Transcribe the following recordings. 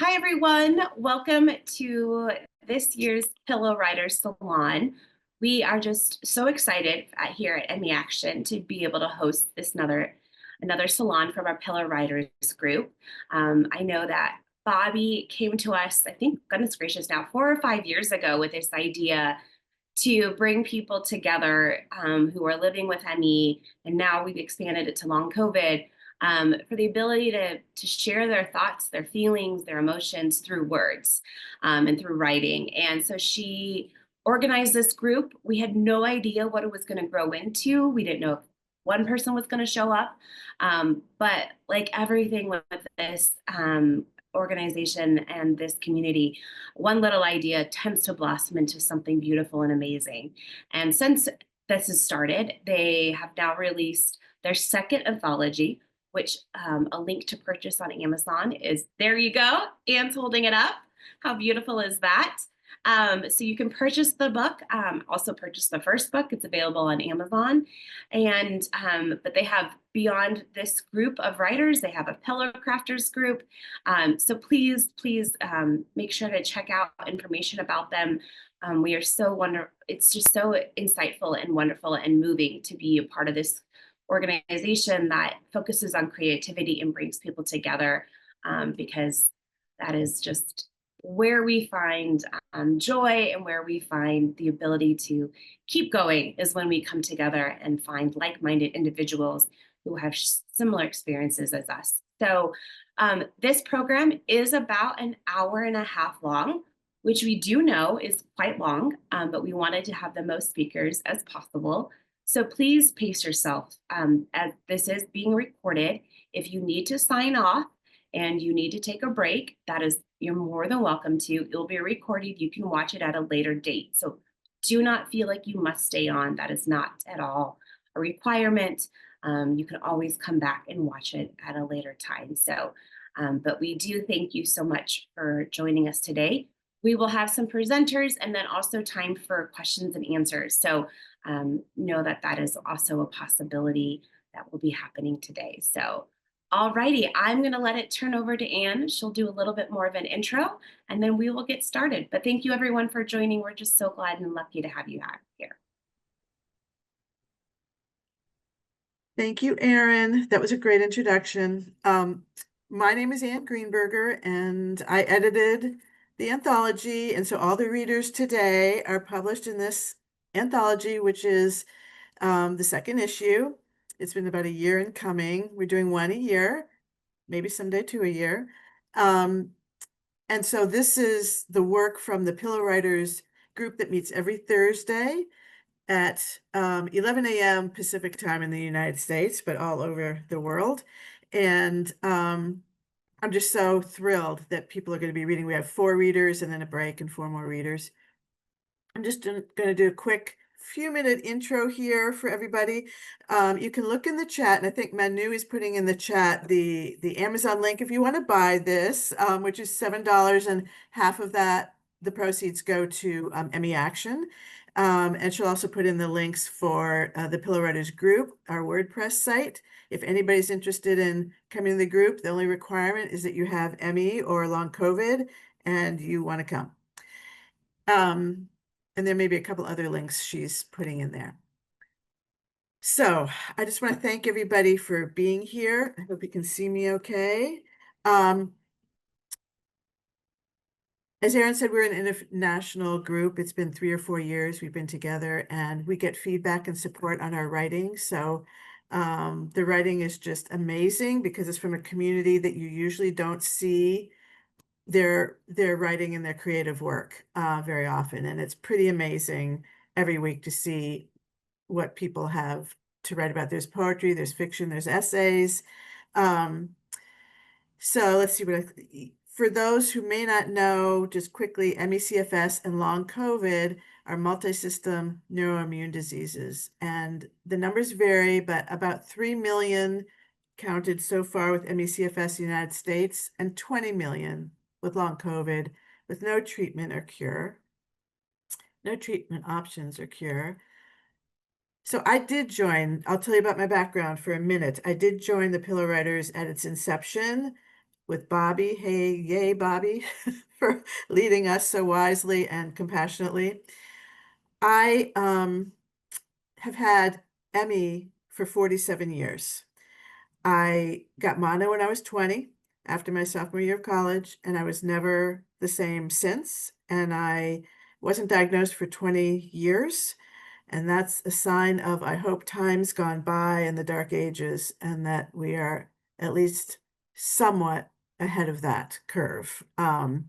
Hi, everyone. Welcome to this year's Pillow Writers Salon. We are just so excited here at Emmy Action to be able to host this another salon from our Pillow Writers group. I know that Bobby came to us, I think, goodness gracious, now 4 or 5 years ago with this idea to bring people together who are living with ME, and now we've expanded it to long COVID, for the ability to share their thoughts, their feelings, their emotions through words and through writing. And so she organized this group. We had no idea what it was going to grow into. We didn't know if one person was going to show up. But like everything with this organization and this community, one little idea tends to blossom into something beautiful and amazing. And since this has started, they have now released their second anthology, which a link to purchase on Amazon is there. You go. Anne's holding it up. How beautiful is that? So you can purchase the book, also purchase the first book. It's available on Amazon. And but they have beyond this group of writers, they have a pillow crafters group. So please make sure to check out information about them. We are so wonderful. It's just so insightful and wonderful and moving to be a part of this organization that focuses on creativity and brings people together, because that is just where we find joy, and where we find the ability to keep going is when we come together and find like-minded individuals who have similar experiences as us. So this program is about an hour and a half long, which we do know is quite long, but we wanted to have the most speakers as possible. So please pace yourself, as this is being recorded. If you need to sign off and you need to take a break, you're more than welcome to. It'll be recorded. You can watch it at a later date. So do not feel like you must stay on. That is not at all a requirement. You can always come back and watch it at a later time. So, but we do thank you so much for joining us today. We will have some presenters and then also time for questions and answers. So know that that is also a possibility that will be happening today. So, alrighty, I'm going to let it turn over to Anne. She'll do a little bit more of an intro, and then we will get started. But thank you, everyone, for joining. We're just so glad and lucky to have you here. Thank you, Erin. That was a great introduction. My name is Anne Greenberger, and I edited the anthology. And so all the readers today are published in this anthology, which is the second issue. It's been about a year in coming. We're doing one a year, maybe someday two a year. And so this is the work from the Pillow Writers group that meets every Thursday at 11 a.m. Pacific time in the United States, but all over the world. And I'm just so thrilled that people are going to be reading. We have 4 readers and then a break and 4 more readers. I'm just going to do a quick few-minute intro here for everybody. You can look in the chat, and I think Manu is putting in the chat the Amazon link if you want to buy this, which is $7, and half of that, the proceeds go to Emmy Action. And she'll also put in the links for the Pillow Writers group, our WordPress site. If anybody's interested in coming to the group, the only requirement is that you have ME or long COVID and you want to come. And there may be a couple other links she's putting in there. So I just want to thank everybody for being here. I hope you can see me okay. As Erin said, we're an international group. It's been 3 or 4 years we've been together, and we get feedback and support on our writing. So the writing is just amazing because it's from a community that you usually don't see their writing and their creative work very often. And it's pretty amazing every week to see what people have to write about. There's poetry, there's fiction, there's essays. So let's see for those who may not know, just quickly, ME/CFS and long COVID are multi-system neuroimmune diseases. And the numbers vary, but about 3 million counted so far with ME/CFS in the United States and 20 million with long COVID with no treatment or cure, no treatment options or cure. So I did join, I'll tell you about my background for a minute. I did join the Pillow Writers at its inception. with Bobby. Hey, yay, Bobby, for leading us so wisely and compassionately. I have had Emmy for 47 years. I got mono when I was 20 after my sophomore year of college, and I was never the same since. And I wasn't diagnosed for 20 years. And that's a sign of, I hope, times gone by in the dark ages, and that we are at least somewhat ahead of that curve. I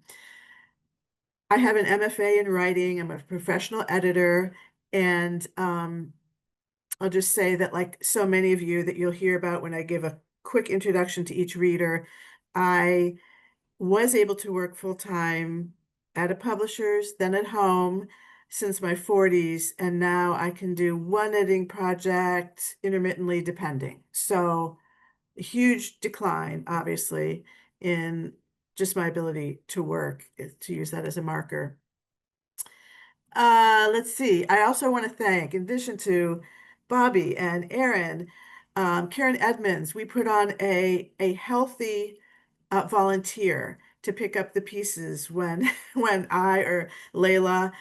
have an MFA in writing. I'm a professional editor, and I'll just say that, like so many of you that you'll hear about when I give a quick introduction to each reader, I was able to work full time at a publisher's, then at home since my 40s, and now I can do one editing project intermittently depending. So a huge decline, obviously, in just my ability to work, to use that as a marker. Let's see. I also want to thank, in addition to Bobby and Aaron, Karen Edmonds, we put on a healthy volunteer to pick up the pieces when when I or Layla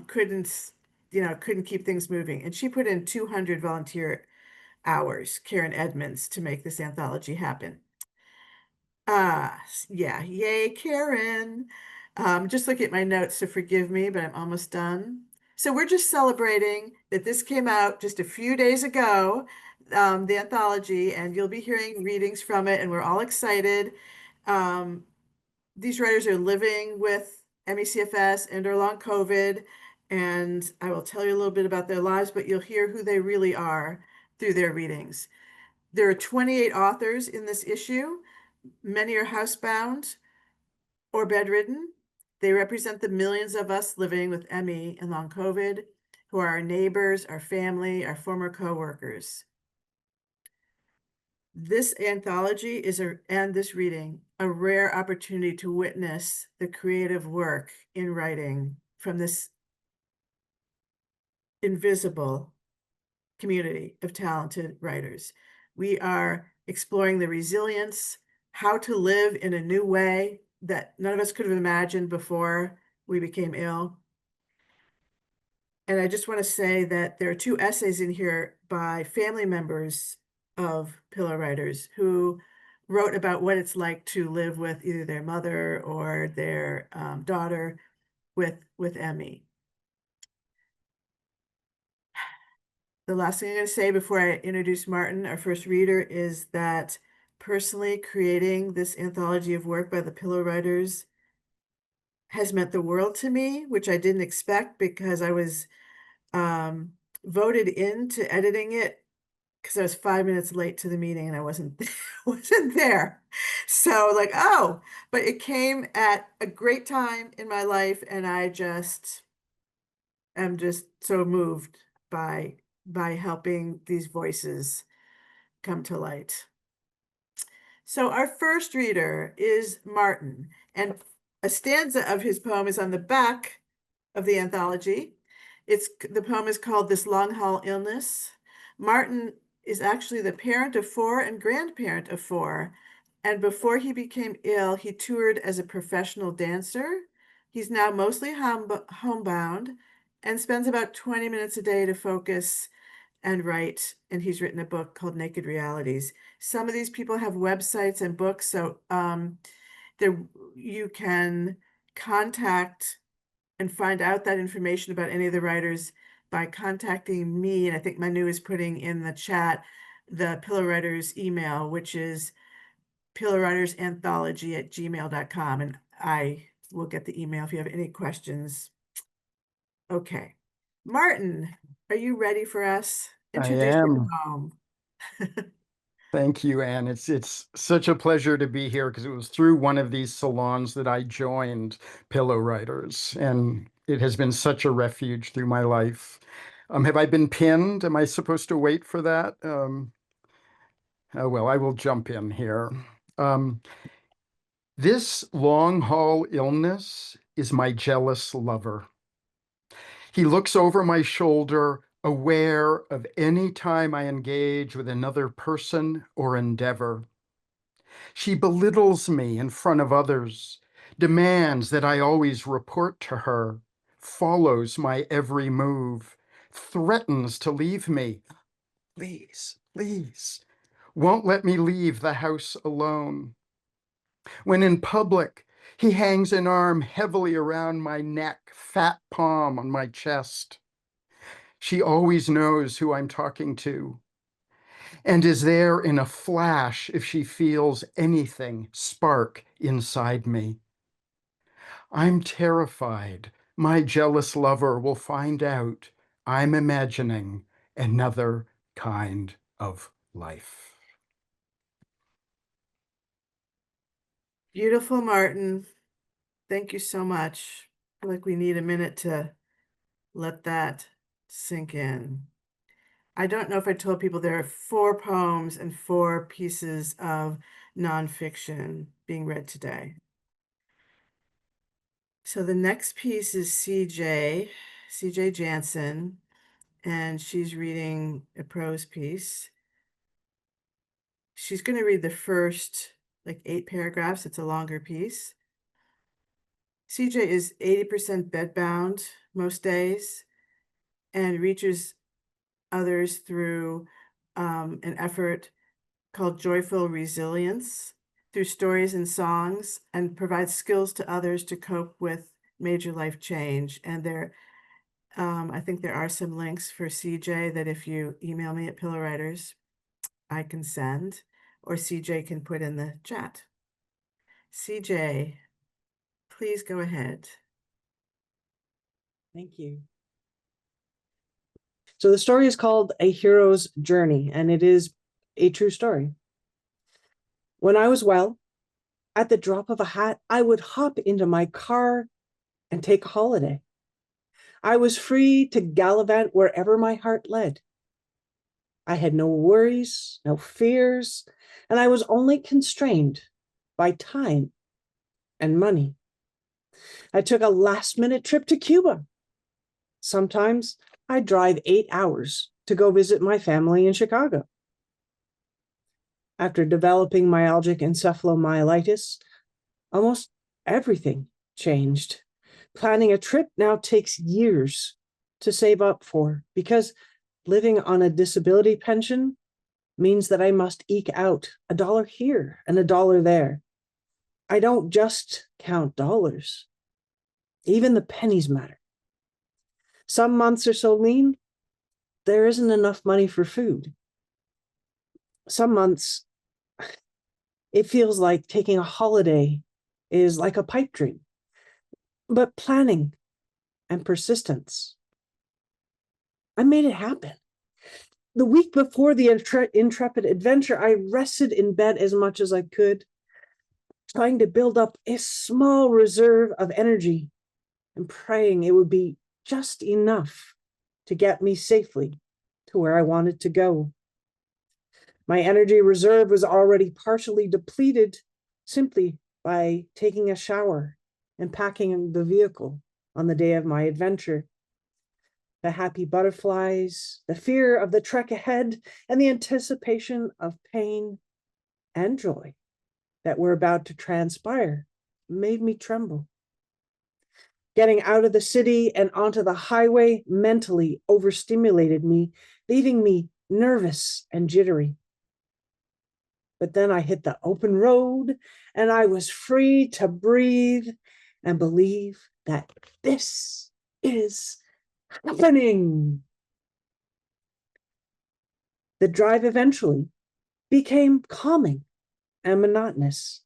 couldn't keep things moving. And she put in 200 volunteer hours, Karen Edmonds, to make this anthology happen. Yeah, yay, Karen. Just look at my notes, so forgive me, but I'm almost done. So we're just celebrating that this came out just a few days ago, the anthology, and you'll be hearing readings from it, and we're all excited. Um, these writers are living with ME/CFS and or long COVID, and I will tell you a little bit about their lives, but you'll hear who they really are through their readings. There are 28 authors in this issue. Many are housebound or bedridden. They represent the millions of us living with ME and long COVID, who are our neighbors, our family, our former coworkers. This anthology and this reading, a rare opportunity to witness the creative work in writing from this invisible community of talented writers. We are exploring the resilience, how to live in a new way that none of us could have imagined before we became ill. And I just want to say that there are two essays in here by family members of Pillow Writers who wrote about what it's like to live with either their mother or their daughter with ME. The last thing I'm going to say before I introduce Martin, our first reader, is that personally creating this anthology of work by the Pillow Writers has meant the world to me, which I didn't expect because I was voted into editing it because I was 5 minutes late to the meeting and I wasn't there. So like, oh, but it came at a great time in my life, and I just am just so moved by helping these voices come to light. So our first reader is Martin, and a stanza of his poem is on the back of the anthology. The poem is called This Long Haul Illness. Martin is actually the parent of four and grandparent of four. And before he became ill, he toured as a professional dancer. He's now mostly homebound and spends about 20 minutes a day to focus and write. And he's written a book called Naked Realities. Some of these people have websites and books, so there you can contact and find out that information about any of the writers by contacting me. And I think Manu is putting in the chat the Pillow Writers email, which is pillowwritersanthology@gmail.com. And I will get the email if you have any questions. Okay. Martin, are you ready for us? I Introduce your am. poem. Thank you, Anne. It's such a pleasure to be here because it was through one of these salons that I joined Pillow Writers, and it has been such a refuge through my life. Have I been pinned? Am I supposed to wait for that? Oh, well, I will jump in here. Um, this long haul illness is my jealous lover. He looks over my shoulder, aware of any time I engage with another person or endeavor. She belittles me in front of others, demands that I always report to her, follows my every move, threatens to leave me. Please, please, won't let me leave the house alone. When in public, he hangs an arm heavily around my neck, fat palm on my chest. She always knows who I'm talking to and is there in a flash if she feels anything spark inside me. I'm terrified my jealous lover will find out I'm imagining another kind of life. Beautiful, Martin. Thank you so much. I feel like we need a minute to let that sink in. I don't know if I told people there are 4 poems and 4 pieces of nonfiction being read today. So the next piece is CJ Jansen, and she's reading a prose piece. She's going to read the first like 8 paragraphs. It's a longer piece. CJ is 80% bedbound most days and reaches others through an effort called Joyful Resilience through stories and songs, and provides skills to others to cope with major life change. And I think there are some links for CJ that if you email me at Pillow Writers, I can send, or CJ can put in the chat. CJ, please go ahead. Thank you. So the story is called A Hero's Journey, and it is a true story. When I was well, at the drop of a hat, I would hop into my car and take a holiday. I was free to gallivant wherever my heart led. I had no worries, no fears, and I was only constrained by time and money. I took a last-minute trip to Cuba. Sometimes I drive 8 hours to go visit my family in Chicago. After developing myalgic encephalomyelitis, almost everything changed. Planning a trip now takes years to save up for, because living on a disability pension means that I must eke out $1 here and $1 there. I don't just count dollars. Even the pennies matter. Some months are so lean, there isn't enough money for food. Some months, it feels like taking a holiday is like a pipe dream. But planning and persistence, I made it happen. The week before the intrepid adventure, I rested in bed as much as I could, trying to build up a small reserve of energy and praying it would be just enough to get me safely to where I wanted to go. My energy reserve was already partially depleted simply by taking a shower and packing the vehicle on the day of my adventure. The happy butterflies, the fear of the trek ahead, and the anticipation of pain and joy that were about to transpire made me tremble. Getting out of the city and onto the highway mentally overstimulated me, leaving me nervous and jittery. But then I hit the open road and I was free to breathe and believe that this is happening. The drive eventually became calming and monotonous,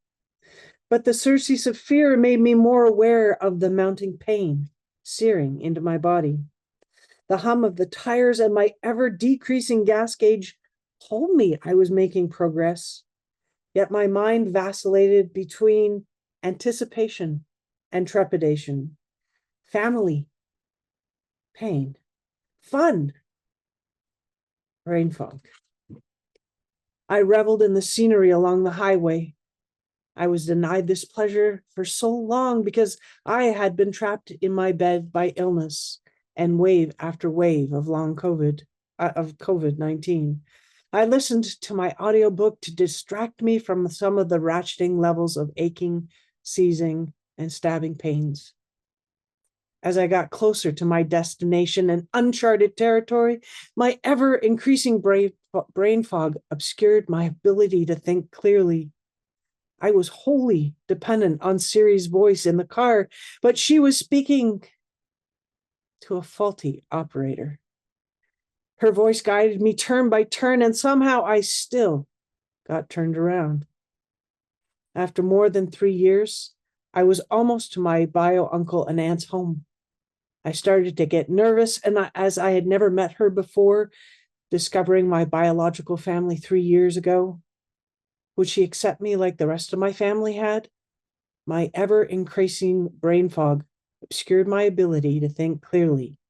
but the surcease of fear made me more aware of the mounting pain searing into my body. The hum of the tires and my ever-decreasing gas gauge told me I was making progress, yet my mind vacillated between anticipation and trepidation, family, pain, fun, brain fog. I reveled in the scenery along the highway. I was denied this pleasure for so long because I had been trapped in my bed by illness and wave after wave of long COVID-19. I listened to my audiobook to distract me from some of the ratcheting levels of aching, seizing, and stabbing pains. As I got closer to my destination in uncharted territory, my ever increasing brain fog obscured my ability to think clearly. I was wholly dependent on Siri's voice in the car, but she was speaking to a faulty operator. Her voice guided me turn by turn, and somehow I still got turned around. After more than 3 years, I was almost to my bio uncle and aunt's home. I started to get nervous, and as I had never met her before, discovering my biological family 3 years ago, would she accept me like the rest of my family had? My ever-increasing brain fog obscured my ability to think clearly,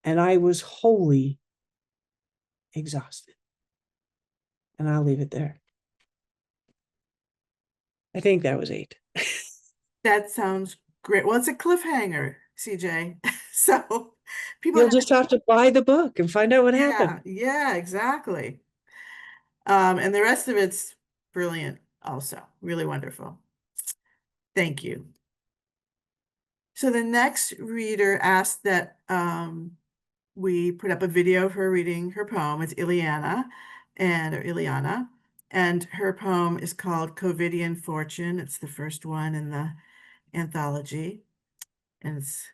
and I was wholly exhausted. And I'll leave it there. I think that was 8. That sounds great. Well, it's a cliffhanger, CJ. So people You'll just have to buy the book and find out what happened. Yeah, exactly. And the rest of it's brilliant also. Really wonderful. Thank you. So the next reader asked that we put up a video of her reading her poem. It's Ileana, and her poem is called Covidian Fortune. It's the first one in the anthology, and it's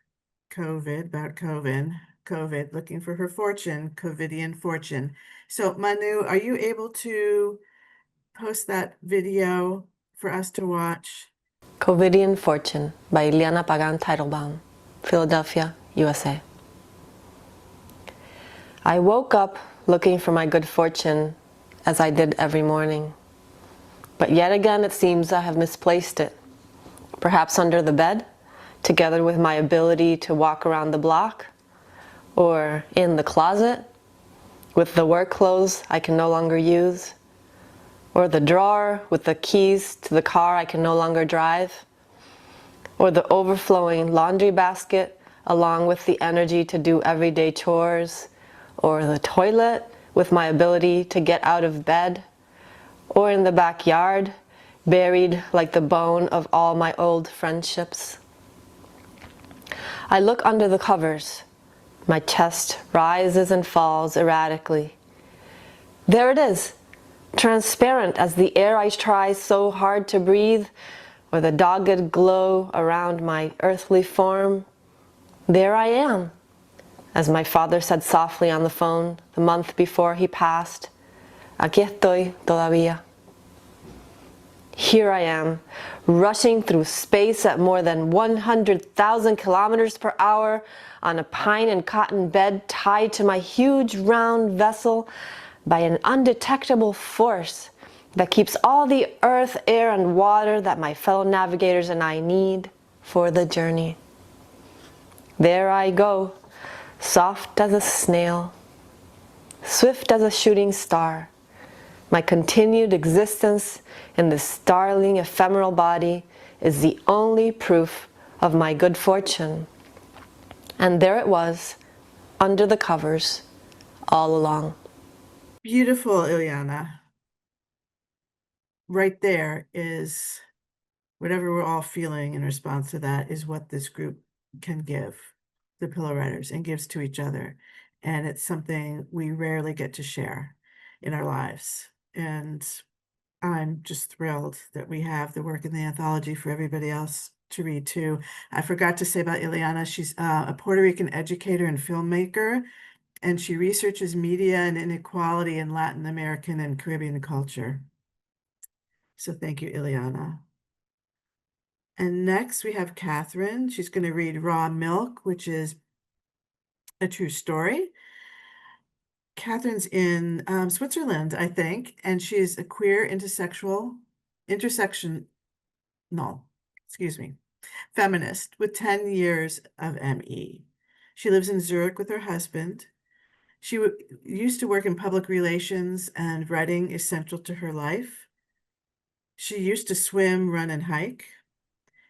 about COVID, looking for her fortune, Covidian Fortune. So Manu, are you able to post that video for us to watch? Covidian Fortune by Ileana Pagan Teitelbaum, Philadelphia, USA. I woke up looking for my good fortune, as I did every morning. But yet again it seems I have misplaced it. Perhaps under the bed, together with my ability to walk around the block, or in the closet, with the work clothes I can no longer use, or the drawer with the keys to the car I can no longer drive, or the overflowing laundry basket along with the energy to do everyday chores, or the toilet with my ability to get out of bed, or in the backyard, buried like the bone of all my old friendships. I look under the covers. My chest rises and falls erratically. There it is, transparent as the air I try so hard to breathe, or the dogged glow around my earthly form. There I am, as my father said softly on the phone the month before he passed. Aquí estoy todavía. Here I am, rushing through space at more than 100,000 kilometers per hour on a pine and cotton bed tied to my huge round vessel by an undetectable force that keeps all the earth, air, and water that my fellow navigators and I need for the journey. There I go, soft as a snail, swift as a shooting star. My continued existence in this starling, ephemeral body is the only proof of my good fortune. And there it was, under the covers, all along. Beautiful, Ileana. Right there is whatever we're all feeling in response to that is what this group can give, the Pillow Writers, and gives to each other. And it's something we rarely get to share in our lives. And I'm just thrilled that we have the work in the anthology for everybody else to read too. I forgot to say about Ileana, she's a Puerto Rican educator and filmmaker, and she researches media and inequality in Latin American and Caribbean culture. So thank you, Ileana. And next we have Catherine. She's going to read Raw Milk, which is a true story. Catherine's in Switzerland, I think, and she's a queer feminist with 10 years of ME. She lives in Zurich with her husband. She used to work in public relations, and writing is central to her life. She used to swim, run, and hike,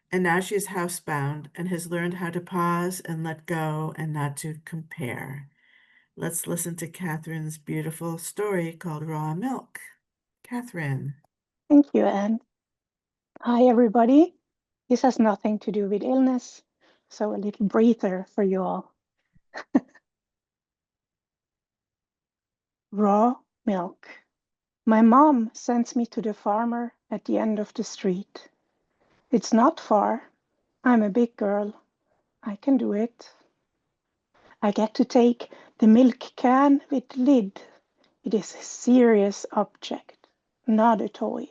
and now she is housebound and has learned how to pause and let go and not to compare. Let's listen to Catherine's beautiful story called Raw Milk. Catherine. Thank you, Anne. Hi, everybody. This has nothing to do with illness, so a little breather for you all. Raw milk. My mom sends me to the farmer at the end of the street. It's not far. I'm a big girl. I can do it. I get to take the milk can with the lid. It is a serious object, not a toy.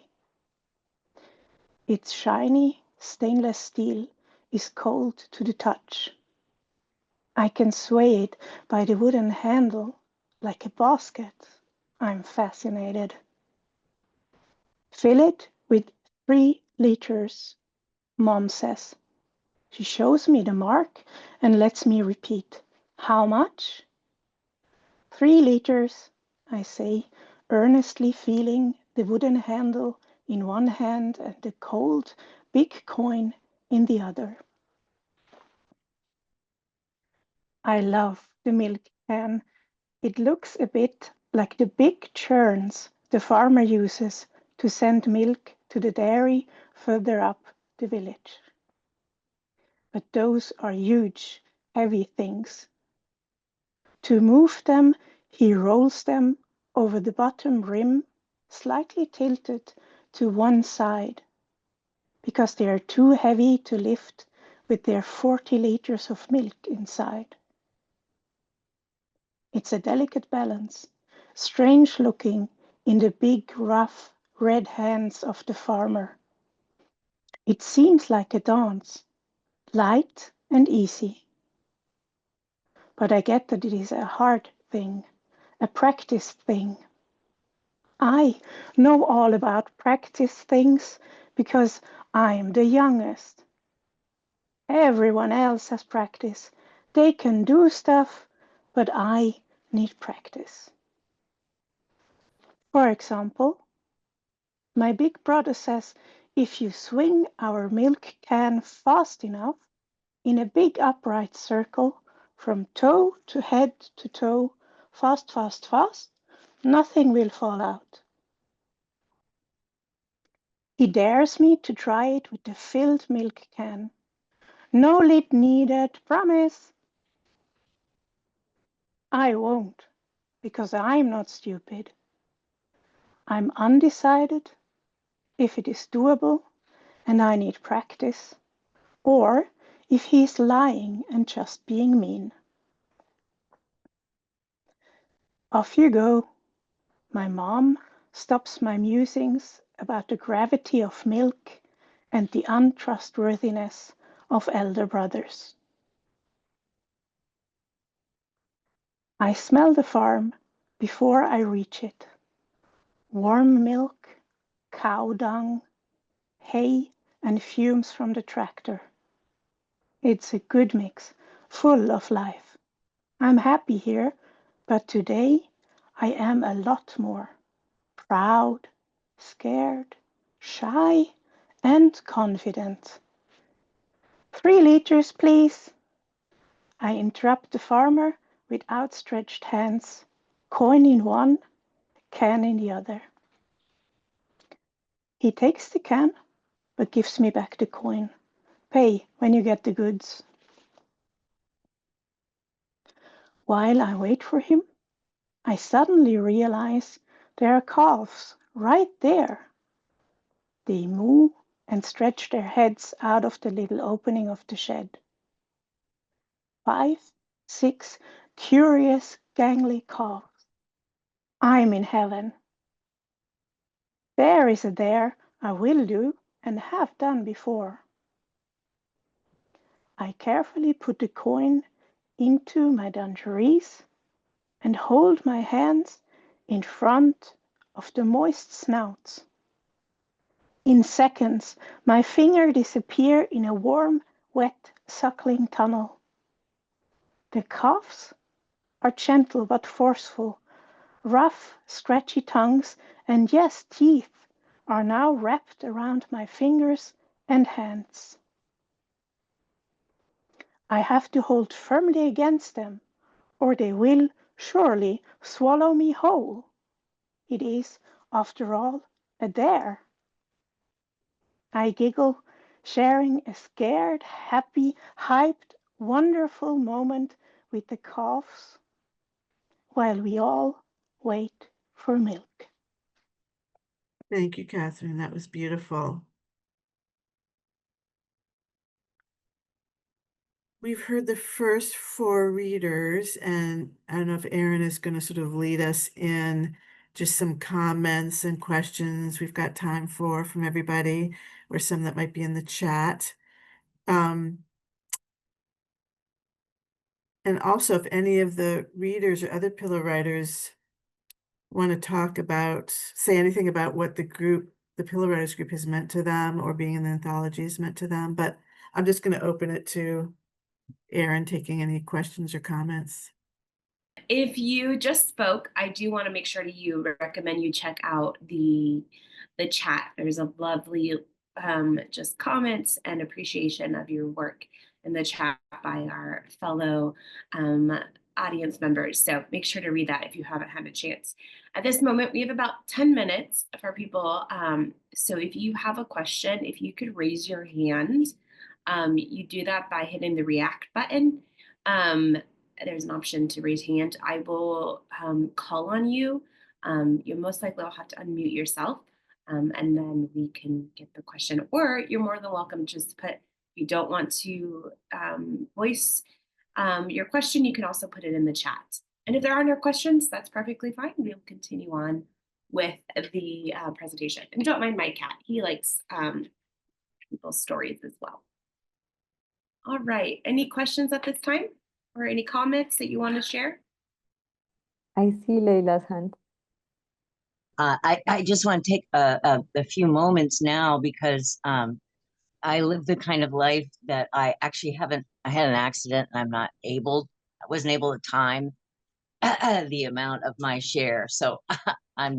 Its shiny stainless steel is cold to the touch. I can sway it by the wooden handle like a basket. I'm fascinated. Fill it with 3 liters, Mom says. She shows me the mark and lets me repeat. How much? 3 liters, I say, earnestly feeling the wooden handle in one hand and the cold, big coin in the other. I love the milk can. It looks a bit like the big churns the farmer uses to send milk to the dairy further up the village. But those are huge, heavy things. To move them, he rolls them over the bottom rim, slightly tilted to one side, because they are too heavy to lift with their 40 liters of milk inside. It's a delicate balance, strange looking in the big, rough, red hands of the farmer. It seems like a dance, light and easy. But I get that it is a hard thing, a practice thing. I know all about practice things because I'm the youngest. Everyone else has practice. They can do stuff, but I need practice. For example, my big brother says if you swing our milk can fast enough in a big upright circle from toe to head to toe, fast, fast, fast, nothing will fall out. He dares me to try it with the filled milk can. No lid needed, promise. I won't, because I'm not stupid. I'm undecided if it is doable and I need practice, or if he's lying and just being mean. Off you go. My mom stops my musings about the gravity of milk and the untrustworthiness of elder brothers. I smell the farm before I reach it. Warm milk, cow dung, hay, and fumes from the tractor. It's a good mix, full of life. I'm happy here, but today I am a lot more. Proud, scared, shy, and confident. 3 liters, please. I interrupt the farmer with outstretched hands, coin in one, can in the other. He takes the can, but gives me back the coin. Pay when you get the goods. While I wait for him, I suddenly realize there are calves right there. They moo and stretch their heads out of the little opening of the shed. 5, 6 curious, gangly calves. I'm in heaven. There is a dare I will do and have done before. I carefully put the coin into my dungarees and hold my hands in front of the moist snouts. In seconds, my finger disappears in a warm, wet, suckling tunnel. The calves are gentle but forceful. Rough, scratchy tongues and yes, teeth are now wrapped around my fingers and hands. I have to hold firmly against them, or they will surely swallow me whole. It is, after all, a dare. I giggle, sharing a scared, happy, hyped, wonderful moment with the calves, while we all wait for milk. Thank you, Catherine. That was beautiful. We've heard the first 4 readers, and I don't know if Erin is going to sort of lead us in just some comments and questions we've got time for from everybody, or some that might be in the chat. And also, if any of the readers or other pillow writers want to talk about, say anything about what the Pillow Writers group has meant to them, or being in the anthology has meant to them, but I'm just going to open it to Erin taking any questions or comments. If you just spoke, I do want to make sure you recommend you check out the chat. There's a lovely just comments and appreciation of your work in the chat by our fellow audience members. So make sure to read that if you haven't had a chance. At this moment, we have about 10 minutes for people. So if you have a question, if you could raise your hand, you do that by hitting the react button. There's an option to raise hand. I will call on you. You most likely will have to unmute yourself, and then we can get the question. Or you're more than welcome to just put, if you don't want to voice your question, you can also put it in the chat. And if there are no questions, that's perfectly fine. We'll continue on with the presentation. And don't mind my cat. He likes people's stories as well. All right. Any questions at this time? Or any comments that you want to share? I see Leila's hand. I just want to take a few moments now because I live the kind of life that I actually I had an accident and I wasn't able to time the amount of my share. So I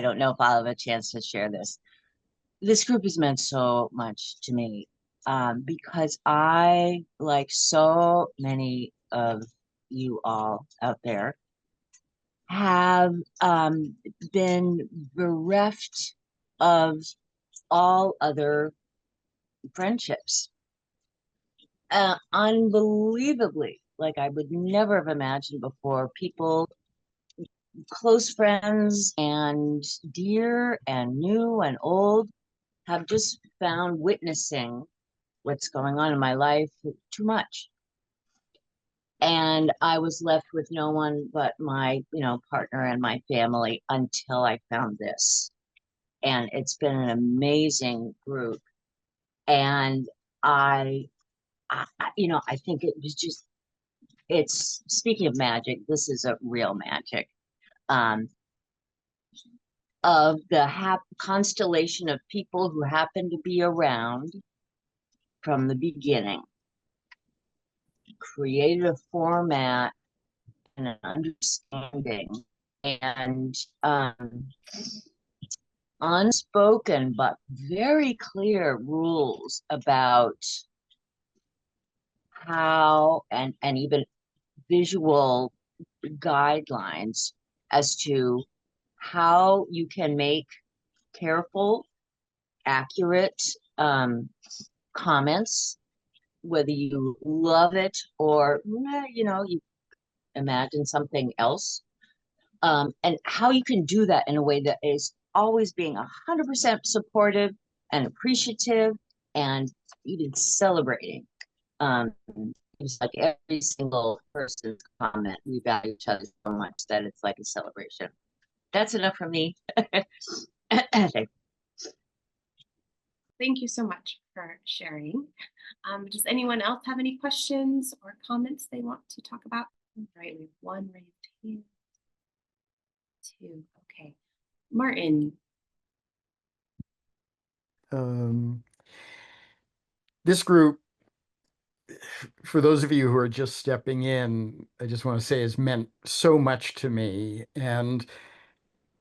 don't know if I'll have a chance to share this. This group has meant so much to me because I, like so many of you all out there, have been bereft of all other friendships. Unbelievably, like I would never have imagined before, people, close friends and dear and new and old, have just found witnessing what's going on in my life too much. And I was left with no one but my, partner and my family until I found this. And it's been an amazing group. And I think it was just, it's, speaking of magic, this is a real magic. Of the constellation of people who happen to be around from the beginning, created a format and an understanding and unspoken but very clear rules about how and even visual guidelines as to how you can make careful, accurate comments, whether you love it or you imagine something else, and how you can do that in a way that is always being 100% supportive and appreciative and even celebrating. It's like every single person's comment, we value each other so much that it's like a celebration. That's enough for me. Thank you so much for sharing. Does anyone else have any questions or comments they want to talk about? All right, we have one raised hand. 2, okay. Martin. This group, for those of you who are just stepping in, I just want to say has meant so much to me. And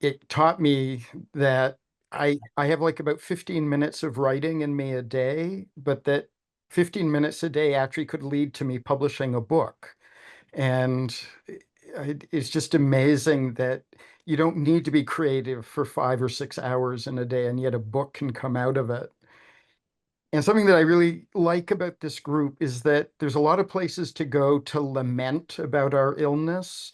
it taught me that I have like about 15 minutes of writing in me a day, but that 15 minutes a day actually could lead to me publishing a book. And it's just amazing that you don't need to be creative for 5 or 6 hours in a day, and yet a book can come out of it. And something that I really like about this group is that there's a lot of places to go to lament about our illness,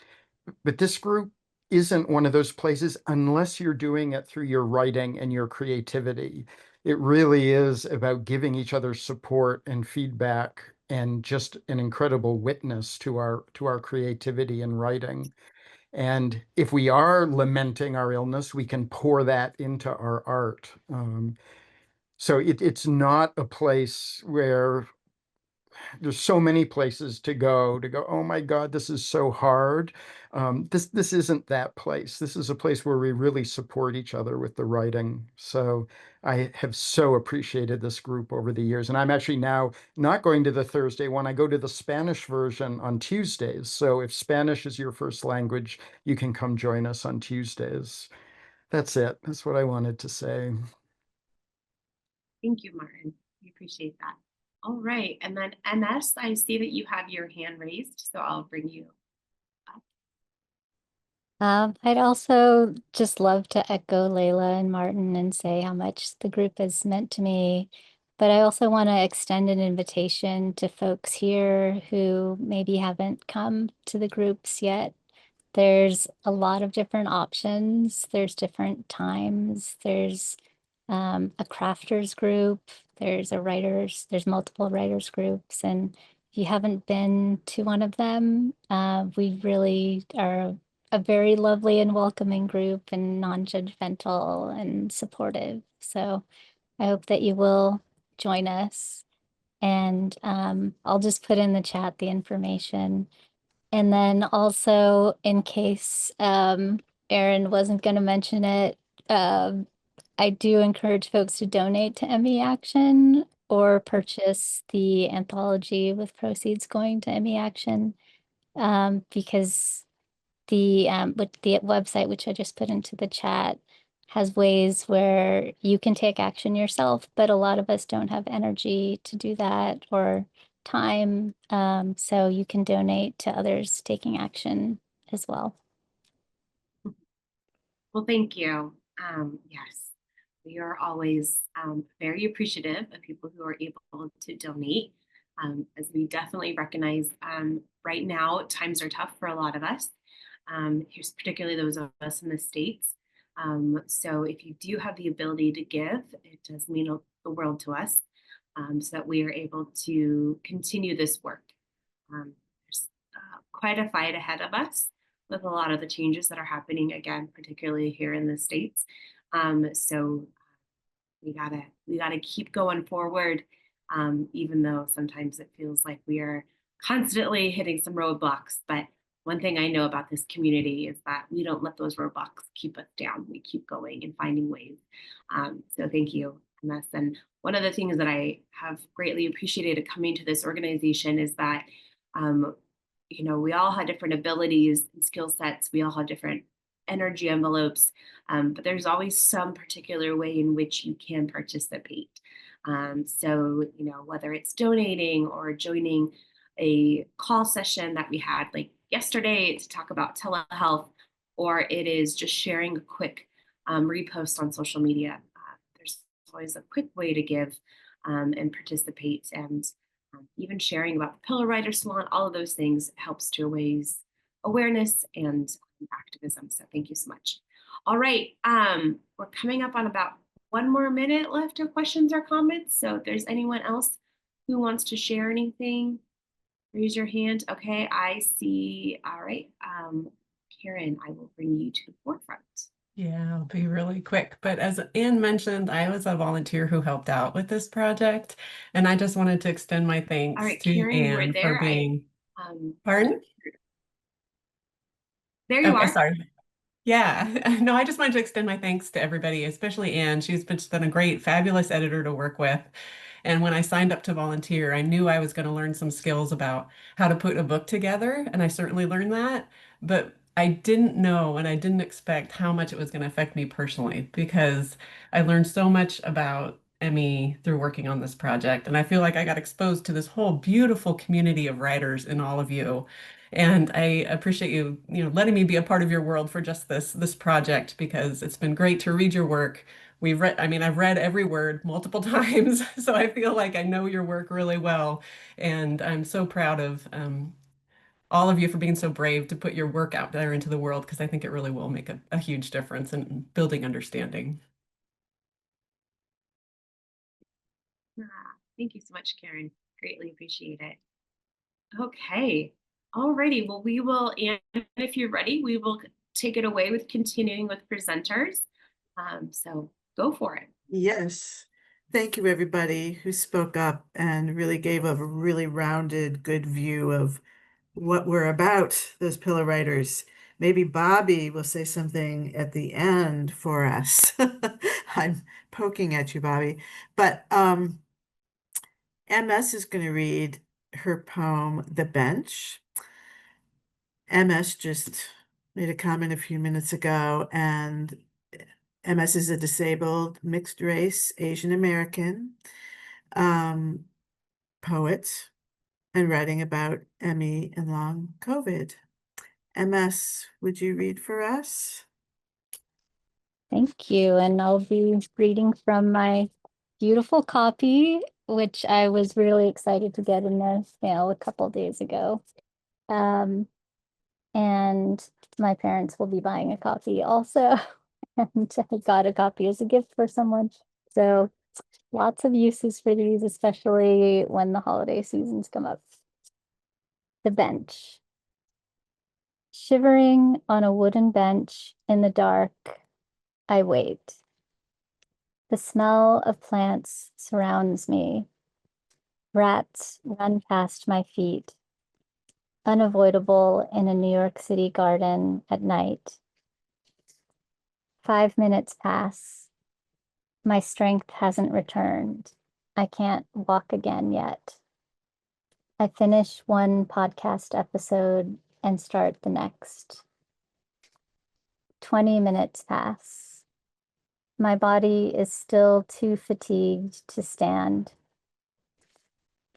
but this group isn't one of those places unless you're doing it through your writing and your creativity. It really is about giving each other support and feedback and just an incredible witness to our creativity and writing. And if we are lamenting our illness, we can pour that into our art. So it's not a place where there's so many places to go, oh my God, this is so hard. This isn't that place. This is a place where we really support each other with the writing. So I have so appreciated this group over the years. And I'm actually now not going to the Thursday one. I go to the Spanish version on Tuesdays. So if Spanish is your first language, you can come join us on Tuesdays. That's it. That's what I wanted to say. Thank you, Martin. We appreciate that. All right. And then MS, I see that you have your hand raised, so I'll bring you up. I'd also just love to echo Layla and Martin and say how much the group has meant to me. But I also want to extend an invitation to folks here who maybe haven't come to the groups yet. There's a lot of different options. There's different times. There's a crafters group. There's multiple writers groups. And if you haven't been to one of them, we really are a very lovely and welcoming group and non-judgmental and supportive. So I hope that you will join us. And I'll just put in the chat the information. And then also, in case Erin wasn't going to mention it, I do encourage folks to donate to ME Action or purchase the anthology with proceeds going to ME Action, because with the website, which I just put into the chat, has ways where you can take action yourself, but a lot of us don't have energy to do that or time. So you can donate to others taking action as well. Well, thank you. Yes, we are always very appreciative of people who are able to donate, as we definitely recognize right now times are tough for a lot of us. Here's particularly those of us in the States. So if you do have the ability to give, it does mean the world to us, so that we are able to continue this work. There's quite a fight ahead of us with a lot of the changes that are happening, again, particularly here in the States. So we gotta keep going forward, even though sometimes it feels like we are constantly hitting some roadblocks. But one thing I know about this community is that we don't let those roadblocks keep us down. We keep going and finding ways. So thank you, MS. And one of the things that I have greatly appreciated coming to this organization is that we all have different abilities and skill sets. We all have different energy envelopes, but there's always some particular way in which you can participate. So, whether it's donating or joining a call session that we had like yesterday to talk about telehealth, or it is just sharing a quick repost on social media. There's always a quick way to give and participate, and even sharing about the Pillow Writers Salon. All of those things helps to raise awareness and activism. So thank you so much. All right, we're coming up on about 1 more minute left of questions or comments. So if there's anyone else who wants to share anything, raise your hand. Okay, I see. All right, Karen, I will bring you to the forefront. Yeah, I'll be really quick. But as Anne mentioned, I was a volunteer who helped out with this project, and I just wanted to extend my thanks All right, to Karen, you were Anne there. for being. Pardon? There you Okay, are. sorry. Yeah, no, I just wanted to extend my thanks to everybody, especially Anne. She's been a great, fabulous editor to work with. And when I signed up to volunteer, I knew I was going to learn some skills about how to put a book together, and I certainly learned that. But I didn't know and I didn't expect how much it was going to affect me personally, because I learned so much about ME through working on this project. And I feel like I got exposed to this whole beautiful community of writers in all of you. And I appreciate you, letting me be a part of your world for just this project because it's been great to read your work. I've read every word multiple times, so I feel like I know your work really well. And I'm so proud of all of you for being so brave to put your work out there into the world because I think it really will make a huge difference in building understanding. Thank you so much, Karen. Greatly appreciate it. Okay. Alrighty. Well, we will, and if you're ready, we will take it away with continuing with presenters. So go for it. Yes. Thank you, everybody who spoke up and really gave a really rounded, good view of what we're about, those pillow writers. Maybe Bobby will say something at the end for us. I'm poking at you, Bobby. But MS is going to read her poem, The Bench. MS just made a comment a few minutes ago, and MS is a disabled, mixed race, Asian American poet and writing about ME and long COVID. MS, would you read for us? Thank you. And I'll be reading from my beautiful copy, which I was really excited to get in the mail a couple days ago. And my parents will be buying a copy also. And I got a copy as a gift for someone. So lots of uses for these, especially when the holiday seasons come up. The bench. Shivering on a wooden bench in the dark, I wait. The smell of plants surrounds me. Rats run past my feet, unavoidable in a New York City garden at night. 5 minutes pass. My strength hasn't returned. I can't walk again yet. I finish one podcast episode and start the next. 20 minutes pass. My body is still too fatigued to stand.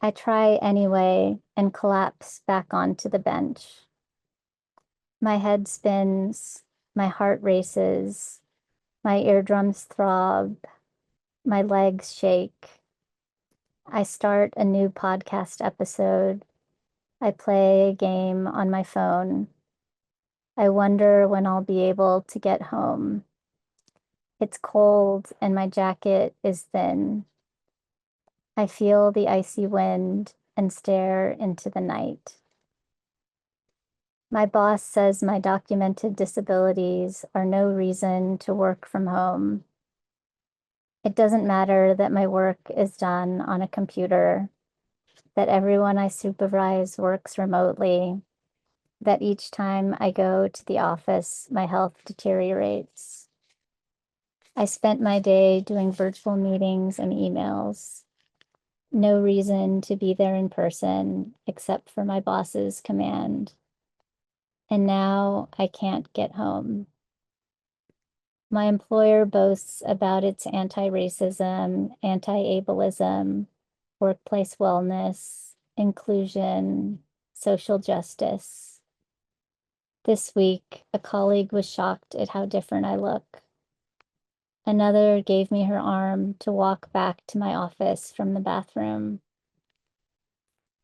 I try anyway and collapse back onto the bench. My head spins, my heart races, my eardrums throb, my legs shake. I start a new podcast episode. I play a game on my phone. I wonder when I'll be able to get home. It's cold and my jacket is thin. I feel the icy wind and stare into the night. My boss says my documented disabilities are no reason to work from home. It doesn't matter that my work is done on a computer, that everyone I supervise works remotely, that each time I go to the office, my health deteriorates. I spent my day doing virtual meetings and emails. No reason to be there in person except for my boss's command. And now I can't get home. My employer boasts about its anti-racism, anti-ableism, workplace wellness, inclusion, social justice. This week, a colleague was shocked at how different I look. Another gave me her arm to walk back to my office from the bathroom.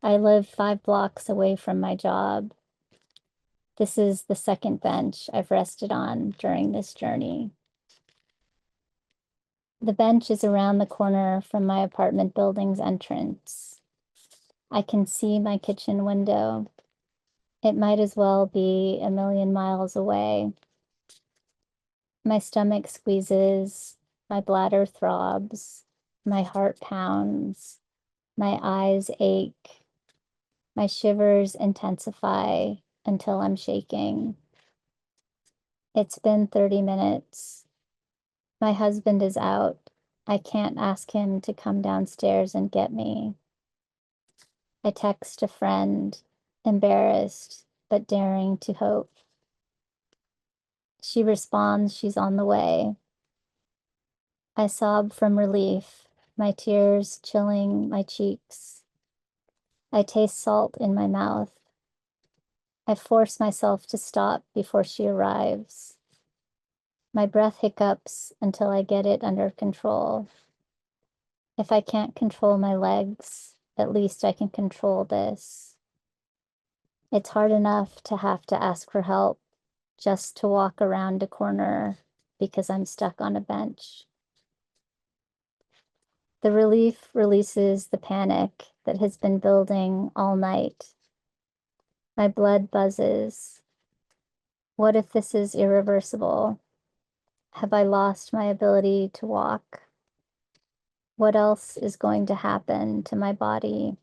I live 5 blocks away from my job. This is the second bench I've rested on during this journey. The bench is around the corner from my apartment building's entrance. I can see my kitchen window. It might as well be a million miles away. My stomach squeezes, my bladder throbs, my heart pounds, my eyes ache, my shivers intensify until I'm shaking. It's been 30 minutes. My husband is out. I can't ask him to come downstairs and get me. I text a friend, embarrassed, but daring to hope. She responds she's on the way. I sob from relief, my tears chilling my cheeks. I taste salt in my mouth. I force myself to stop before she arrives. My breath hiccups until I get it under control. If I can't control my legs, at least I can control this. It's hard enough to have to ask for help just to walk around a corner because I'm stuck on a bench. The relief releases the panic that has been building all night. My blood buzzes. What if this is irreversible? Have I lost my ability to walk? What else is going to happen to my body?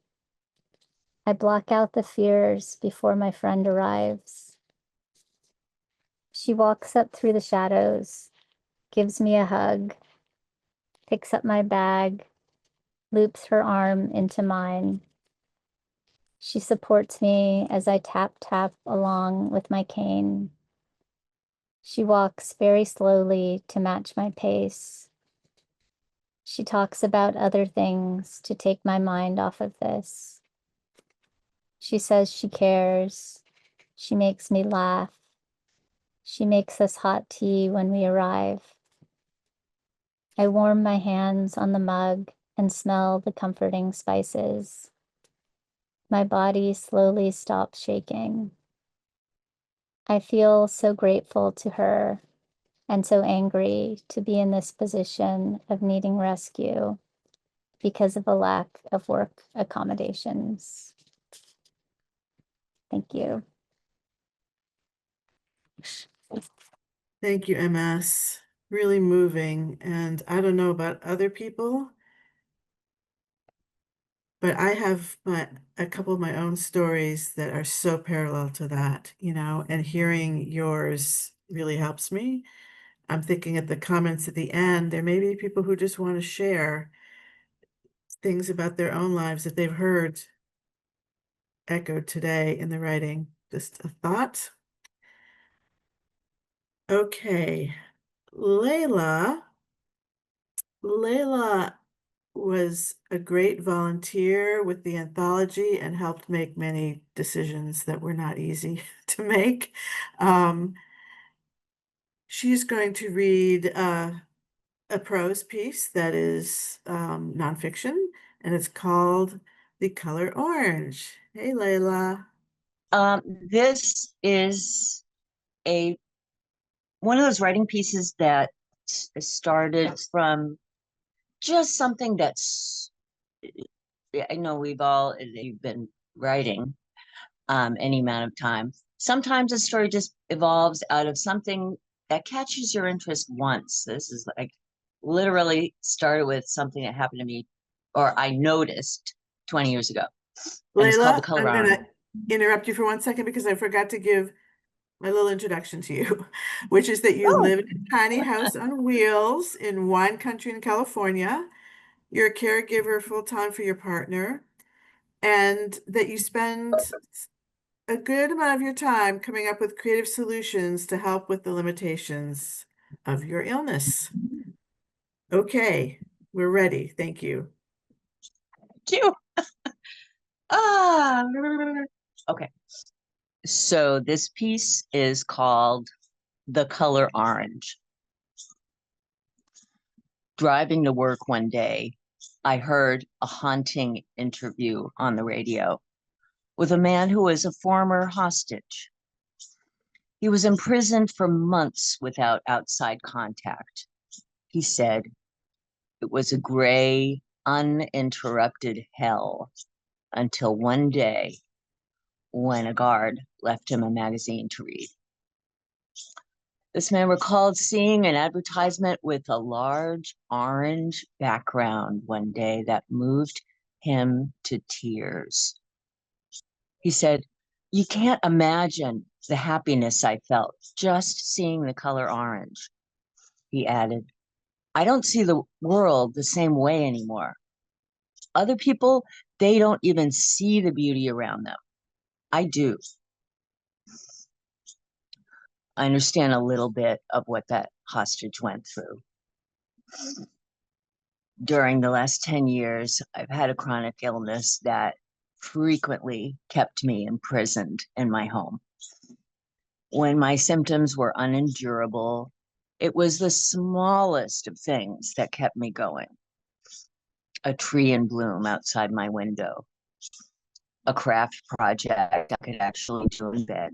I block out the fears before my friend arrives. She walks up through the shadows, gives me a hug, picks up my bag, loops her arm into mine. She supports me as I tap along with my cane. She walks very slowly to match my pace. She talks about other things to take my mind off of this. She says she cares. She makes me laugh. She makes us hot tea when we arrive. I warm my hands on the mug and smell the comforting spices. My body slowly stops shaking. I feel so grateful to her and so angry to be in this position of needing rescue because of a lack of work accommodations. Thank you. Thank you, MS. Really moving. And I don't know about other people, but I have a couple of my own stories that are so parallel to that, and hearing yours really helps me. I'm thinking at the comments at the end, there may be people who just want to share things about their own lives that they've heard echoed today in the writing. Just a thought. Okay, Layla was a great volunteer with the anthology and helped make many decisions that were not easy to make. She's going to read a prose piece that is nonfiction, and it's called The Color Orange. Hey, Layla. This is one of those writing pieces that started from just something that's, I know you've been writing any amount of time. Sometimes a story just evolves out of something that catches your interest once. This is like literally started with something that happened to me, or I noticed 20 years ago. And it's called The Layla, Color I'm Orange. going to interrupt you for 1 second because I forgot to give my little introduction to you, which is that you live in a tiny house on wheels in wine country in California. You're a caregiver full-time for your partner, and that you spend a good amount of your time coming up with creative solutions to help with the limitations of your illness. Okay, we're ready. Thank you. Thank you. Okay. So this piece is called The Color Orange. Driving to work one day, I heard a haunting interview on the radio with a man who was a former hostage. He was imprisoned for months without outside contact. He said it was a gray, uninterrupted hell until one day when a guard left him a magazine to read. This man recalled seeing an advertisement with a large orange background one day that moved him to tears. He said, "You can't imagine the happiness I felt just seeing the color orange." He added, "I don't see the world the same way anymore. Other people, they don't even see the beauty around them. I do." I understand a little bit of what that hostage went through. During the last 10 years, I've had a chronic illness that frequently kept me imprisoned in my home. When my symptoms were unendurable, it was the smallest of things that kept me going. A tree in bloom outside my window, a craft project I could actually do in bed,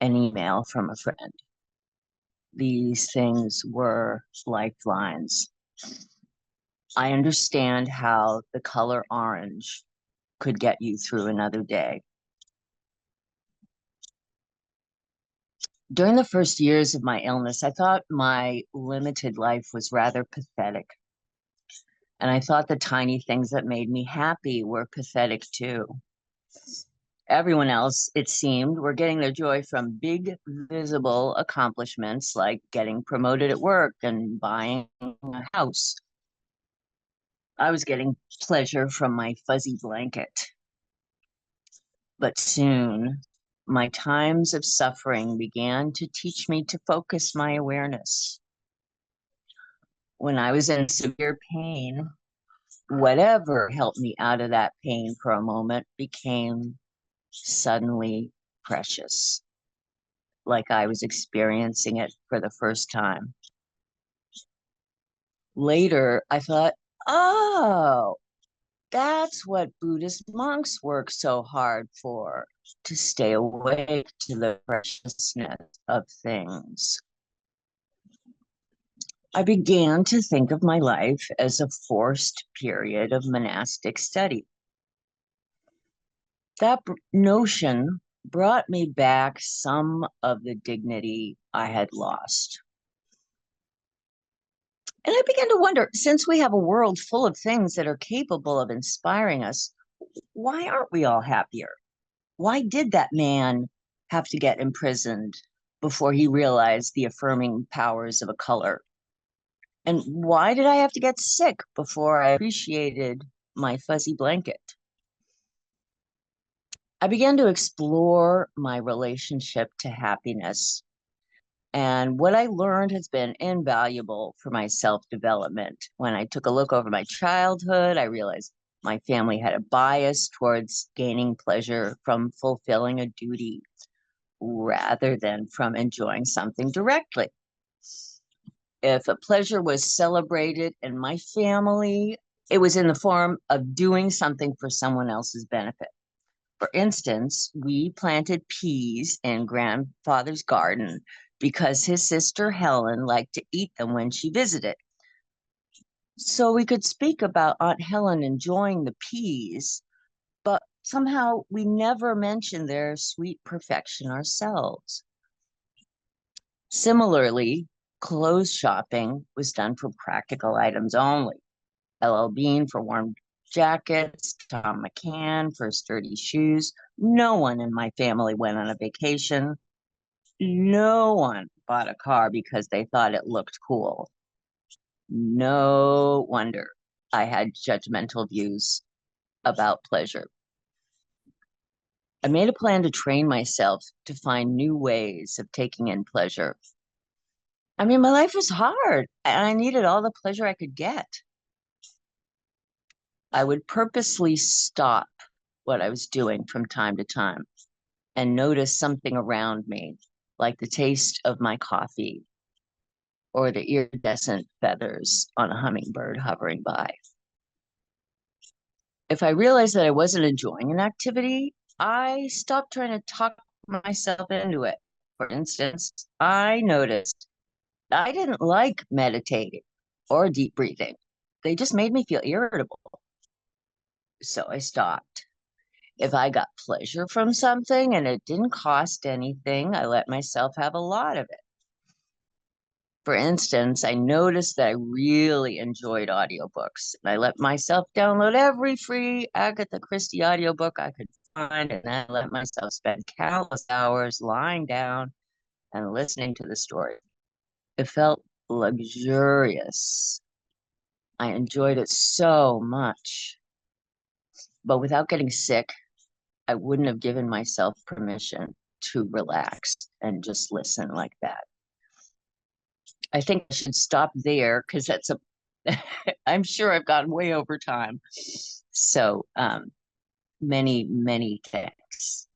an email from a friend. These things were lifelines. I understand how the color orange could get you through another day. During the first years of my illness, I thought my limited life was rather pathetic. And I thought the tiny things that made me happy were pathetic too. Everyone else, it seemed, were getting their joy from big, visible accomplishments like getting promoted at work and buying a house. I was getting pleasure from my fuzzy blanket. But soon, my times of suffering began to teach me to focus my awareness. When I was in severe pain, whatever helped me out of that pain for a moment became suddenly precious, like I was experiencing it for the first time. Later, I thought, oh, that's what Buddhist monks work so hard for, to stay awake to the preciousness of things. I began to think of my life as a forced period of monastic study. That notion brought me back some of the dignity I had lost. And I began to wonder, since we have a world full of things that are capable of inspiring us, why aren't we all happier? Why did that man have to get imprisoned before he realized the affirming powers of a color? And why did I have to get sick before I appreciated my fuzzy blanket? I began to explore my relationship to happiness. And what I learned has been invaluable for my self-development. When I took a look over my childhood, I realized my family had a bias towards gaining pleasure from fulfilling a duty rather than from enjoying something directly. If a pleasure was celebrated in my family, it was in the form of doing something for someone else's benefit. For instance, we planted peas in grandfather's garden because his sister Helen liked to eat them when she visited. So we could speak about Aunt Helen enjoying the peas, but somehow we never mentioned their sweet perfection ourselves. Similarly, clothes shopping was done for practical items only. LL Bean for warm jackets, Tom McCann for sturdy shoes. No one in my family went on a vacation. No one bought a car because they thought it looked cool. No wonder I had judgmental views about pleasure. I made a plan to train myself to find new ways of taking in pleasure. I mean, my life was hard and I needed all the pleasure I could get. I would purposely stop what I was doing from time to time and notice something around me, like the taste of my coffee or the iridescent feathers on a hummingbird hovering by. If I realized that I wasn't enjoying an activity, I stopped trying to talk myself into it. For instance, I noticed I didn't like meditating or deep breathing. They just made me feel irritable. So I stopped. If I got pleasure from something and it didn't cost anything, I let myself have a lot of it. For instance, I noticed that I really enjoyed audiobooks, and I let myself download every free Agatha Christie audiobook I could find, and I let myself spend countless hours lying down and listening to the story. It felt luxurious. I enjoyed it so much. But without getting sick, I wouldn't have given myself permission to relax and just listen like that. I think I should stop there because that's I'm sure I've gone way over time. So many, many thanks.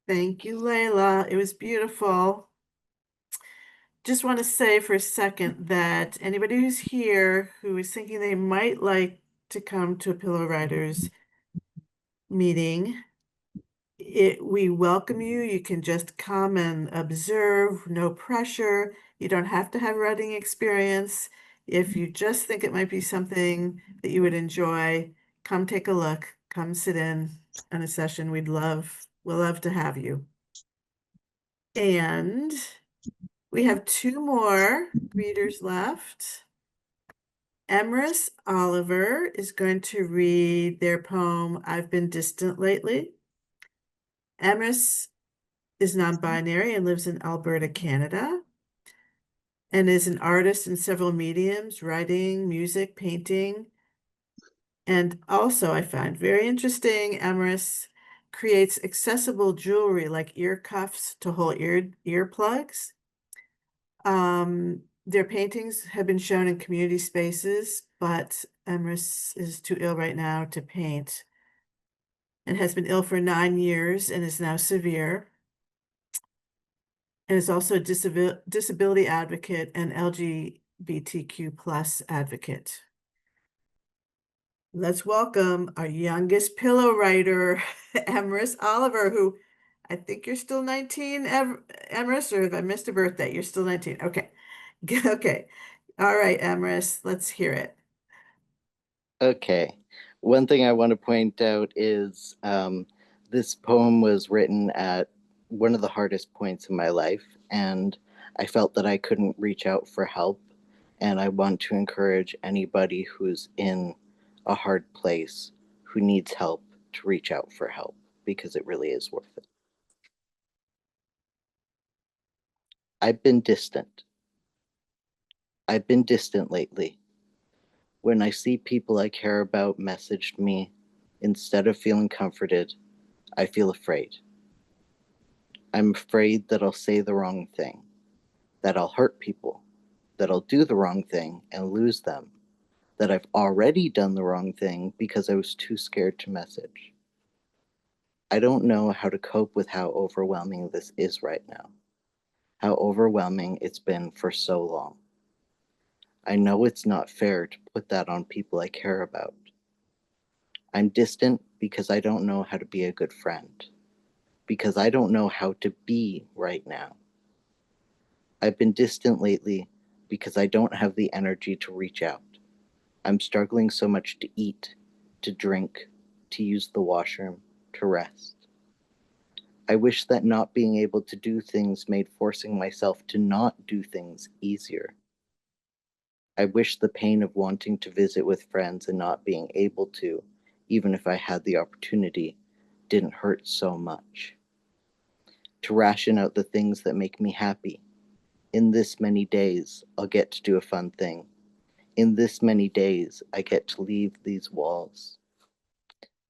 Thank you, Layla. It was beautiful. Just want to say for a second that anybody who's here who is thinking they might like to come to a Pillow Writers meeting, we welcome you. You can just come and observe, no pressure. You don't have to have writing experience. If you just think it might be something that you would enjoy, come take a look, come sit in on a session. We'll love to have you. And we have two more readers left. Emrys Oliver is going to read their poem, I've Been Distant Lately. Emrys is non-binary and lives in Alberta, Canada, and is an artist in several mediums, writing, music, painting. And also, I find very interesting, Emrys creates accessible jewelry like ear cuffs to hold earplugs. Their paintings have been shown in community spaces, but Emrys is too ill right now to paint and has been ill for 9 years and is now severe, and is also a disability advocate and LGBTQ plus advocate. Let's welcome our youngest pillow writer, Emrys Oliver, who I think you're still 19, Emrys, or if I missed a birthday, you're still 19. Okay. Okay. All right, Emrys, let's hear it. Okay. One thing I want to point out is this poem was written at one of the hardest points in my life, and I felt that I couldn't reach out for help. And I want to encourage anybody who's in a hard place, who needs help, to reach out for help, because it really is worth it. I've been distant. I've been distant lately. When I see people I care about messaged me, instead of feeling comforted, I feel afraid. I'm afraid that I'll say the wrong thing, that I'll hurt people, that I'll do the wrong thing and lose them, that I've already done the wrong thing because I was too scared to message. I don't know how to cope with how overwhelming this is right now, how overwhelming it's been for so long. I know it's not fair to put that on people I care about. I'm distant because I don't know how to be a good friend, because I don't know how to be right now. I've been distant lately because I don't have the energy to reach out. I'm struggling so much to eat, to drink, to use the washroom, to rest. I wish that not being able to do things made forcing myself to not do things easier. I wish the pain of wanting to visit with friends and not being able to, even if I had the opportunity, didn't hurt so much. To ration out the things that make me happy. In this many days, I'll get to do a fun thing. In this many days, I get to leave these walls.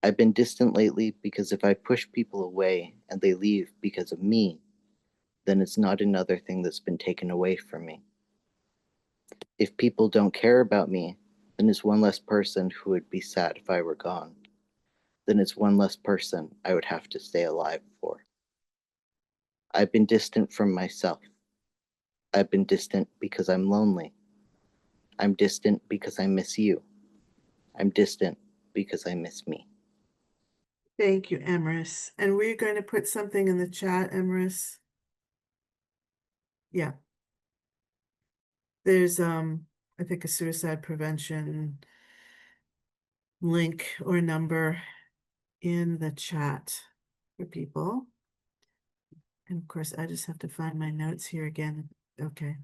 I've been distant lately because if I push people away and they leave because of me, then it's not another thing that's been taken away from me. If people don't care about me, then it's one less person who would be sad if I were gone. Then it's one less person I would have to stay alive for. I've been distant from myself. I've been distant because I'm lonely. I'm distant because I miss you. I'm distant because I miss me. Thank you, Emrys. And we're going to put something in the chat, Emrys. Yeah. There's I think a suicide prevention link or number in the chat for people. And of course, I just have to find my notes here again. Okay.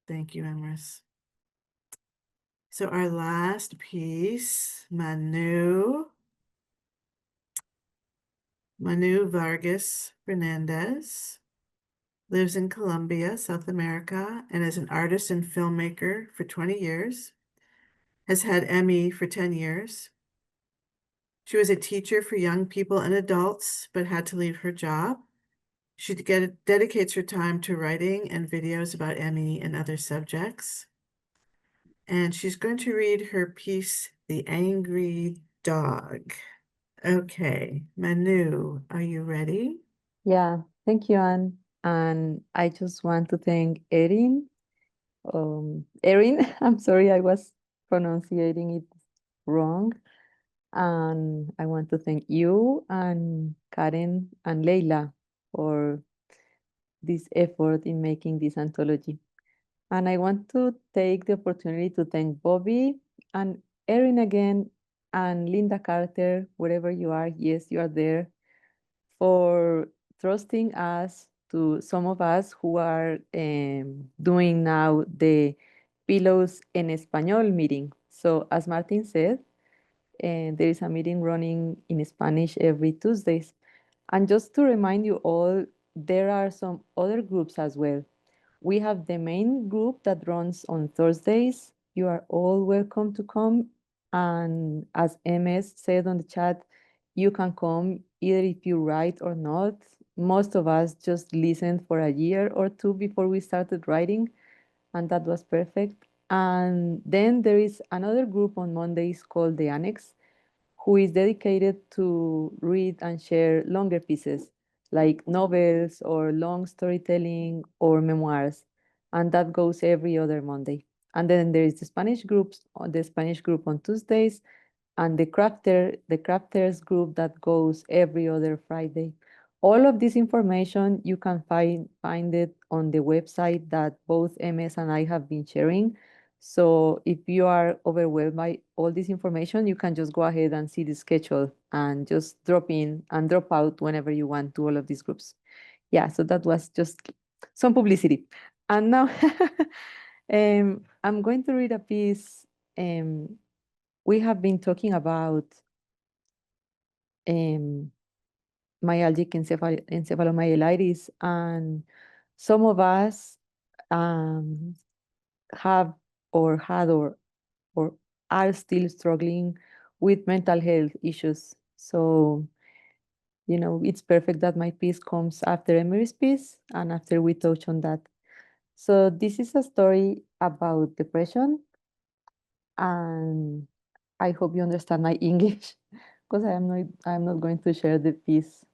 Thank you, Emrys. So our last piece, Manu Vargas Fernandez, lives in Colombia, South America, and is an artist and filmmaker for 20 years, has had Emmy for 10 years. She was a teacher for young people and adults, but had to leave her job. She dedicates her time to writing and videos about Emmy and other subjects. And she's going to read her piece, The Angry Dog. Okay, Manu, are you ready? Yeah, thank you, Anne. And I just want to thank Erin. Erin, I'm sorry, I was pronouncing it wrong. And I want to thank you and Karen and Leila for this effort in making this anthology. And I want to take the opportunity to thank Bobby and Erin again and Linda Carter, wherever you are. Yes, you are there, for trusting us to some of us who are doing now the Pillows en Español meeting. So as Martin said, there is a meeting running in Spanish every Tuesdays. And just to remind you all, there are some other groups as well. We have the main group that runs on Thursdays. You are all welcome to come. And as MS said on the chat, you can come either if you write or not. Most of us just listened for a year or two before we started writing, and that was perfect. And then there is another group on Mondays called the Annex, who is dedicated to read and share longer pieces like novels or long storytelling or memoirs. And that goes every other Monday. And then there is the Spanish group on Tuesdays, and the crafters group that goes every other Friday. All of this information you can find it on the website that both MS and I have been sharing. So if you are overwhelmed by all this information, you can just go ahead and see the schedule and just drop in and drop out whenever you want to all of these groups. Yeah, so that was just some publicity. And now I'm going to read a piece. We have been talking about myalgic encephalomyelitis, and some of us have or had or are still struggling with mental health issues. So, it's perfect that my piece comes after Emery's piece and after we touch on that. So this is a story about depression, and I hope you understand my English because I'm not going to share the piece.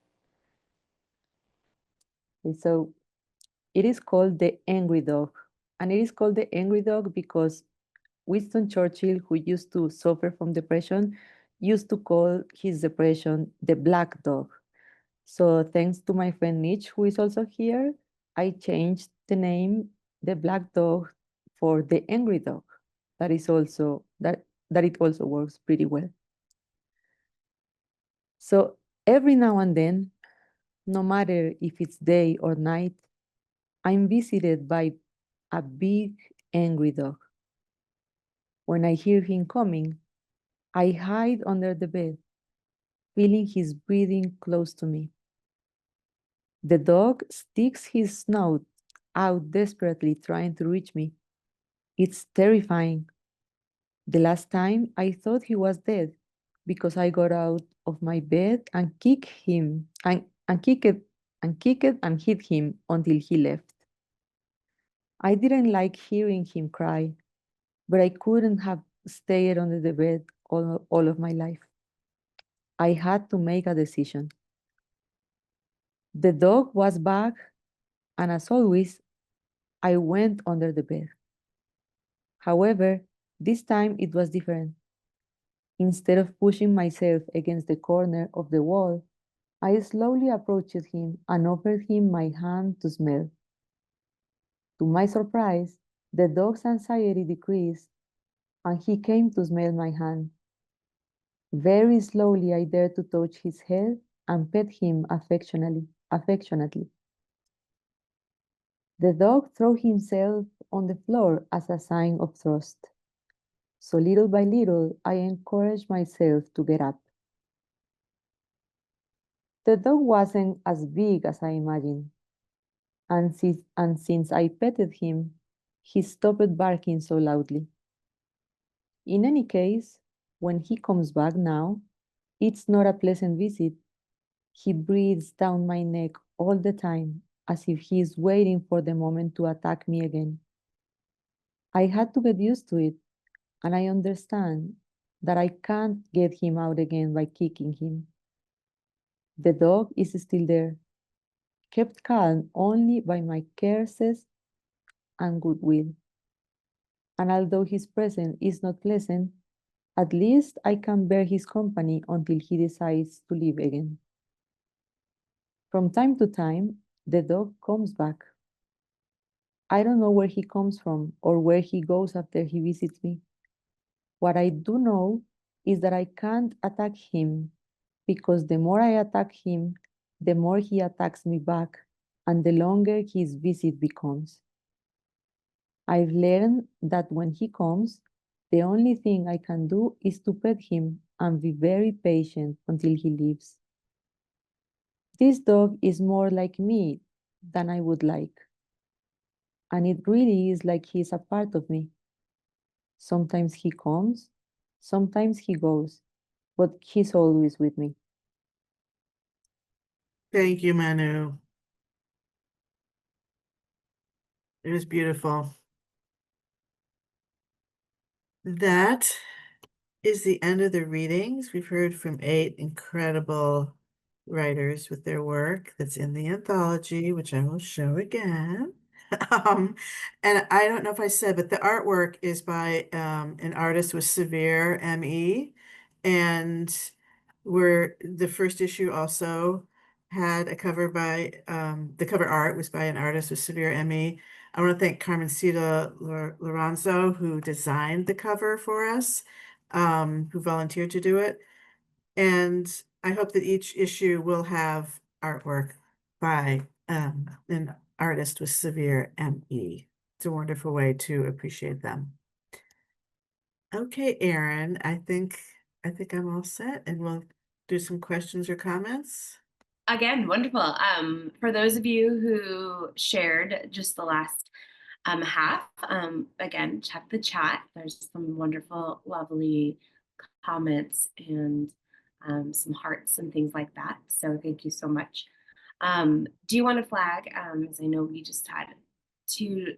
Okay, so it is called The Angry Dog, and it is called The Angry Dog because Winston Churchill, who used to suffer from depression, used to call his depression the black dog. So thanks to my friend Mitch, who is also here, I changed the name the black dog for the angry dog. That is also that it also works pretty well. So every now and then, no matter if it's day or night, I'm visited by a big angry dog. When I hear him coming, I hide under the bed, feeling his breathing close to me. The dog sticks his snout out desperately, trying to reach me. It's terrifying. The last time I thought he was dead because I got out of my bed and kicked him and kicked and hit him until he left. I didn't like hearing him cry, but I couldn't have stayed under the bed all of my life. I had to make a decision. The dog was back, and as always, I went under the bed. However, this time it was different. Instead of pushing myself against the corner of the wall, I slowly approached him and offered him my hand to smell. To my surprise, the dog's anxiety decreased, and he came to smell my hand. Very slowly, I dared to touch his head and pet him affectionately. The dog threw himself on the floor as a sign of trust. So little by little, I encouraged myself to get up. The dog wasn't as big as I imagined, and since I petted him, he stopped barking so loudly. In any case, when he comes back now, it's not a pleasant visit. He breathes down my neck all the time, as if he is waiting for the moment to attack me again. I had to get used to it, and I understand that I can't get him out again by kicking him. The dog is still there, kept calm only by my caresses and goodwill. And although his presence is not pleasant, at least I can bear his company until he decides to leave again. From time to time, the dog comes back. I don't know where he comes from or where he goes after he visits me. What I do know is that I can't attack him, because the more I attack him, the more he attacks me back, and the longer his visit becomes. I've learned that when he comes, the only thing I can do is to pet him and be very patient until he leaves. This dog is more like me than I would like, and it really is like he's a part of me. Sometimes he comes, sometimes he goes, but he's always with me. Thank you, Manu. It was beautiful. That is the end of the readings. We've heard from 8 incredible writers with their work that's in the anthology, which I will show again. And I don't know if I said, but the artwork is by an artist with severe ME, and the first issue also had a cover by the cover art was by an artist with severe ME. I want to thank Carmencita Lorenzo, who designed the cover for us, who volunteered to do it. And I hope that each issue will have artwork by an artist with severe ME. It's a wonderful way to appreciate them. Okay, Erin, I think I'm all set, and we'll do some questions or comments. Again, wonderful. For those of you who shared just the last half, again, check the chat. There's some wonderful, lovely comments and some hearts and things like that. So thank you so much. Do you want to flag, as I know we just had two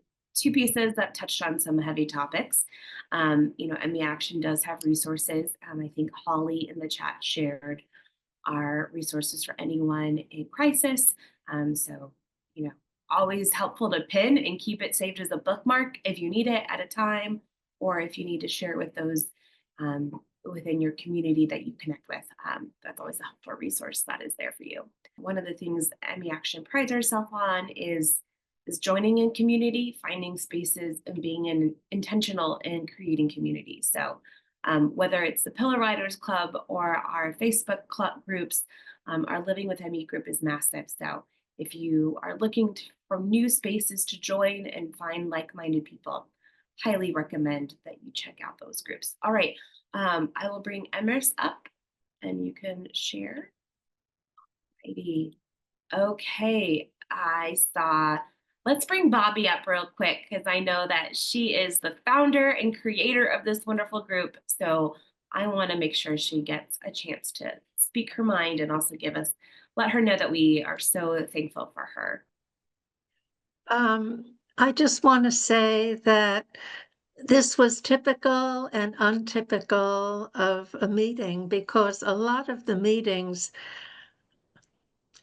pieces that touched on some heavy topics. ME Action does have resources. I think Holly in the chat shared our resources for anyone in crisis. So, always helpful to pin and keep it saved as a bookmark if you need it at a time, or if you need to share with those within your community that you connect with. That's always a helpful resource that is there for you. One of the things ME Action prides herself on is joining in community, finding spaces, and being intentional in creating community. So whether it's the Pillow Writers Club or our Facebook club groups, our Living with ME group is massive. So if you are looking for new spaces to join and find like-minded people, highly recommend that you check out those groups. All right, I will bring Emrys up and you can share. Righty. Okay, let's bring Bobby up real quick, because I know that she is the founder and creator of this wonderful group. So I want to make sure she gets a chance to speak her mind and also let her know that we are so thankful for her. I just want to say that this was typical and untypical of a meeting, because a lot of the meetings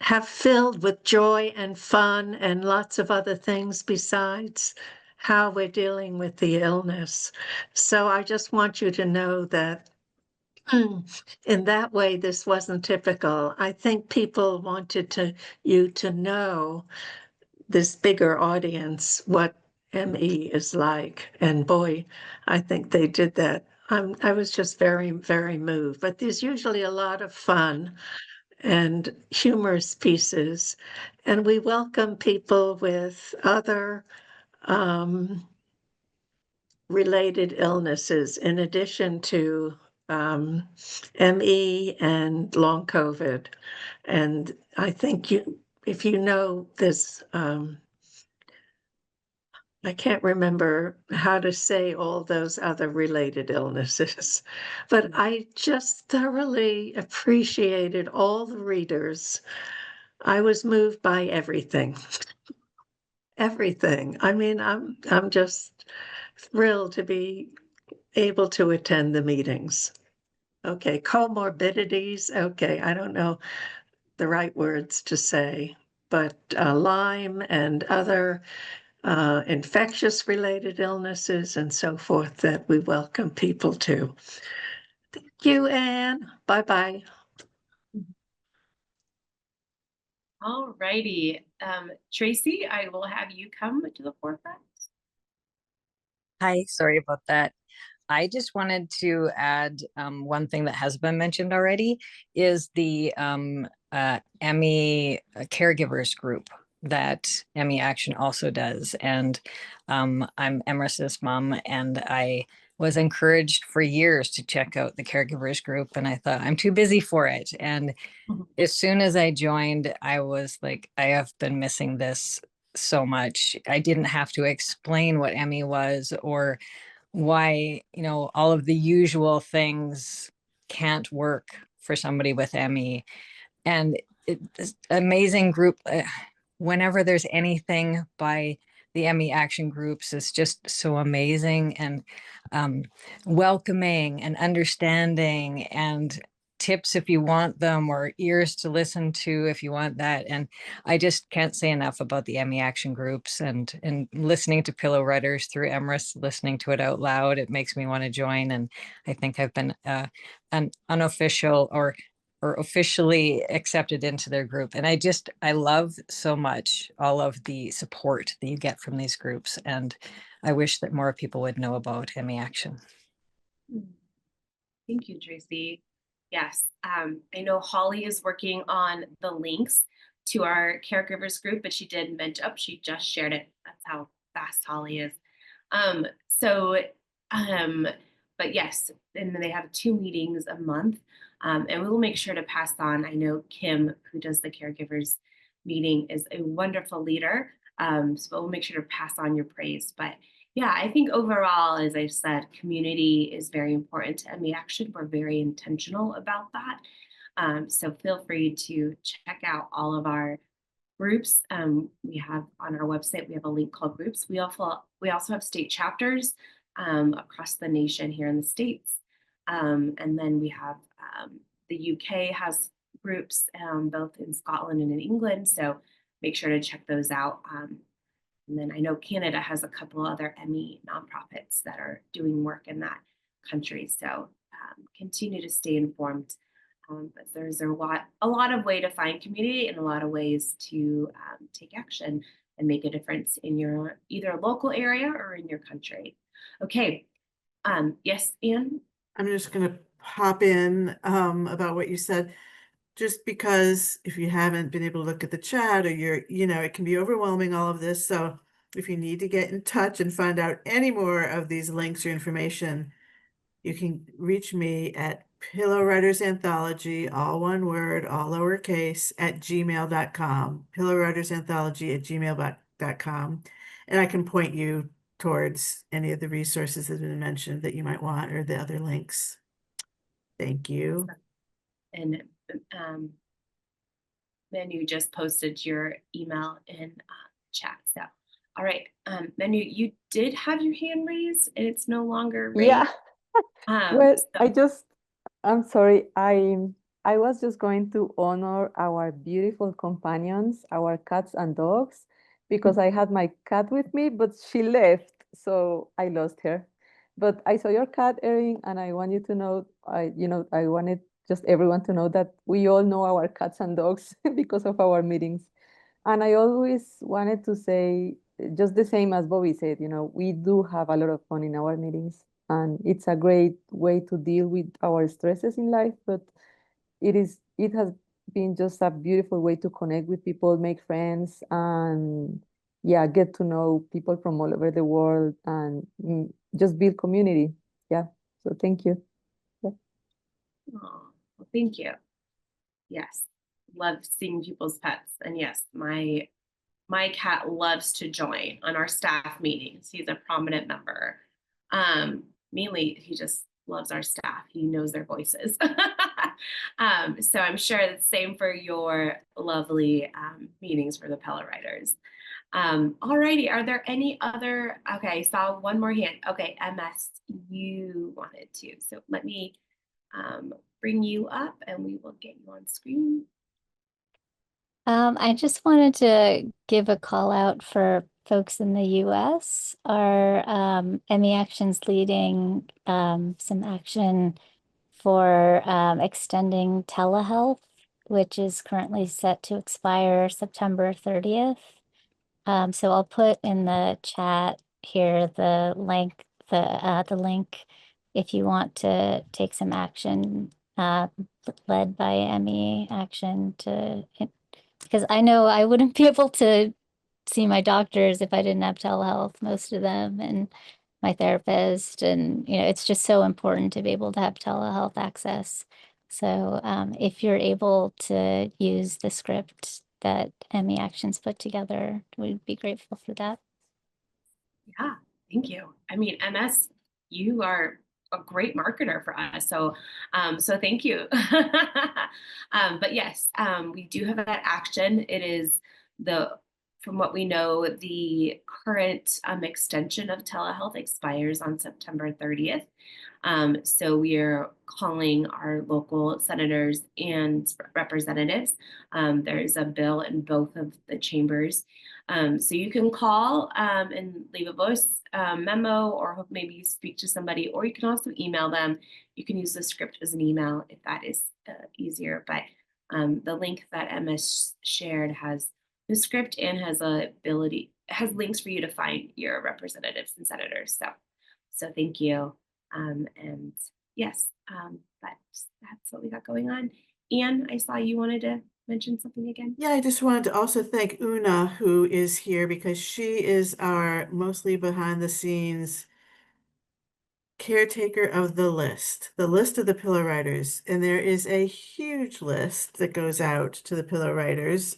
have filled with joy and fun and lots of other things besides how we're dealing with the illness. So I just want you to know that in that way, this wasn't typical. I think people wanted you to know, this bigger audience, what ME is like. And boy, I think they did that. I was just very, very moved. But there's usually a lot of fun and humorous pieces. And we welcome people with other related illnesses in addition to ME and long COVID. And I think if you know this, I can't remember how to say all those other related illnesses, but I just thoroughly appreciated all the readers. I was moved by everything. Everything. I mean, I'm just thrilled to be able to attend the meetings. Okay, comorbidities. Okay, I don't know the right words to say. but Lyme and other infectious related illnesses and so forth that we welcome people to. Thank you, Anne. Bye-bye. All righty. Tracy, I will have you come to the forefront. Hi, sorry about that. I just wanted to add one thing that has been mentioned already is the Emmy caregivers group that Emmy Action also does. And I'm Emrys's mom, and I was encouraged for years to check out the caregivers group, and I thought I'm too busy for it. And as soon as I joined, I was like, I have been missing this so much. I didn't have to explain what Emmy was or why, all of the usual things can't work for somebody with ME. And it's amazing group. Whenever there's anything by the ME action groups, it's just so amazing and welcoming and understanding, and tips if you want them, or ears to listen to if you want that. And I just can't say enough about the ME action groups, and listening to Pillow Writers through Emrys, listening to it out loud, it makes me want to join. And I think I've been an unofficial or officially accepted into their group. And I love so much all of the support that you get from these groups. And I wish that more people would know about ME Action. Thank you, Tracy. Yes, I know Holly is working on the links to our caregivers group, but she did mention, she just shared it. That's how fast Holly is. But yes, and then they have 2 meetings a month, and we will make sure to pass on. I know Kim, who does the caregivers meeting, is a wonderful leader, so we'll make sure to pass on your praise. But yeah, I think overall, as I've said, community is very important to ME Action. We're very intentional about that. So feel free to check out all of our groups. We have on our website, we have a link called groups. We also have state chapters across the nation here in the States. And then we have the UK has groups both in Scotland and in England. So make sure to check those out. And then I know Canada has a couple other ME nonprofits that are doing work in that country. So continue to stay informed. But there's a lot of way to find community and a lot of ways to take action and make a difference in your either local area or in your country. Okay. Yes, Anne? I'm just going to pop in about what you said, just because if you haven't been able to look at the chat, or it can be overwhelming, all of this. So if you need to get in touch and find out any more of these links or information, you can reach me at Pillow Writers Anthology, all one word, all lowercase, at gmail.com. Pillow Writers Anthology at gmail.com. And I can point you towards any of the resources that have been mentioned that you might want, or the other links. Thank you. And Manu just posted your email in chat. So, all right, Manu, you did have your hand raised, and it's no longer raised. Yeah. Well, so I'm sorry. I was just going to honor our beautiful companions, our cats and dogs, because I had my cat with me, but she left, so I lost her. But I saw your cat, Erin, and I want you to know, I wanted just everyone to know that we all know our cats and dogs because of our meetings. And I always wanted to say, just the same as Bobby said, we do have a lot of fun in our meetings, and it's a great way to deal with our stresses in life. But it has been just a beautiful way to connect with people, make friends, and yeah, get to know people from all over the world, and just build community. Yeah. So thank you. Yeah. well, thank you. Yes, love seeing people's pets, and yes, my cat loves to join on our staff meetings. He's a prominent member. Mainly, he just loves our staff. He knows their voices. So I'm sure it's the same for your lovely meetings for the Pillow Writers. All righty, are there any other, okay, I saw one more hand. Okay, MS, you wanted to. So let me bring you up and we will get you on screen. I just wanted to give a call out for folks in the US. Our Emmy Action's leading some action for extending telehealth, which is currently set to expire September 30th. So I'll put in the chat here the link if you want to take some action led by Emmy Action because I know I wouldn't be able to see my doctors if I didn't have telehealth, most of them, and my therapist. And, it's just so important to be able to have telehealth access. So if you're able to use the script that Emmy Actions put together, we'd be grateful for that. Yeah, thank you. I mean, MS, you are a great marketer for us. So thank you. But yes, we do have that action. It is from what we know, the current extension of telehealth expires on September 30th. So we are calling our local senators and representatives. There's a bill in both of the chambers. So you can call and leave a voice memo, or maybe you speak to somebody, or you can also email them. You can use the script as an email if that is easier. But the link that MS shared has the script and has links for you to find your representatives and senators. So thank you. And yes, that's what we got going on. Anne, I saw you wanted to mention something again. Yeah, I just wanted to also thank Una, who is here, because she is our mostly behind the scenes caretaker of the list of the Pillow Writers. And there is a huge list that goes out to the Pillow Writers.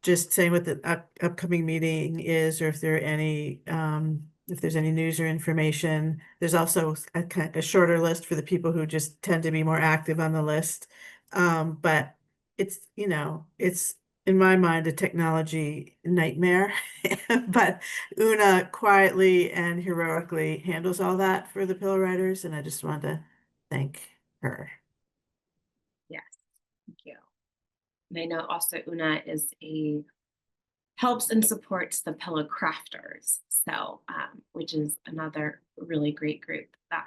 Just saying what the upcoming meeting is, or if there are any, if there's any news or information. There's also a shorter list for the people who just tend to be more active on the list. But it's, it's in my mind a technology nightmare. But Una quietly and heroically handles all that for the Pillow Writers, and I just wanted to thank her. Yes, thank you. And I know also Una helps and supports the Pillow Crafters, so which is another really great group that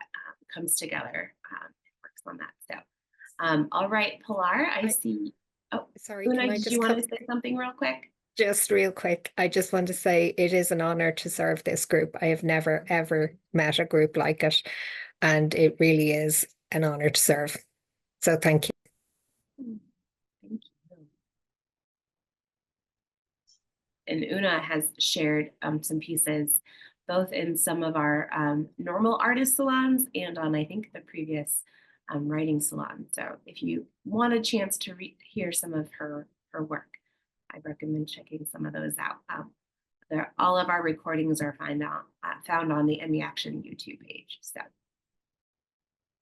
comes together and works on that. So, all right, Pilar, I see. Oh, sorry, Una, can I did just you want to say something real quick? Just real quick, I just want to say it is an honor to serve this group. I have never, ever met a group like it, and it really is an honor to serve. So thank you. Thank you. And Una has shared some pieces, both in some of our normal artist salons and on, I think, the previous writing salon. So if you want a chance to hear some of her work, I recommend checking some of those out. All of our recordings are found on the Emmy Action YouTube page. So,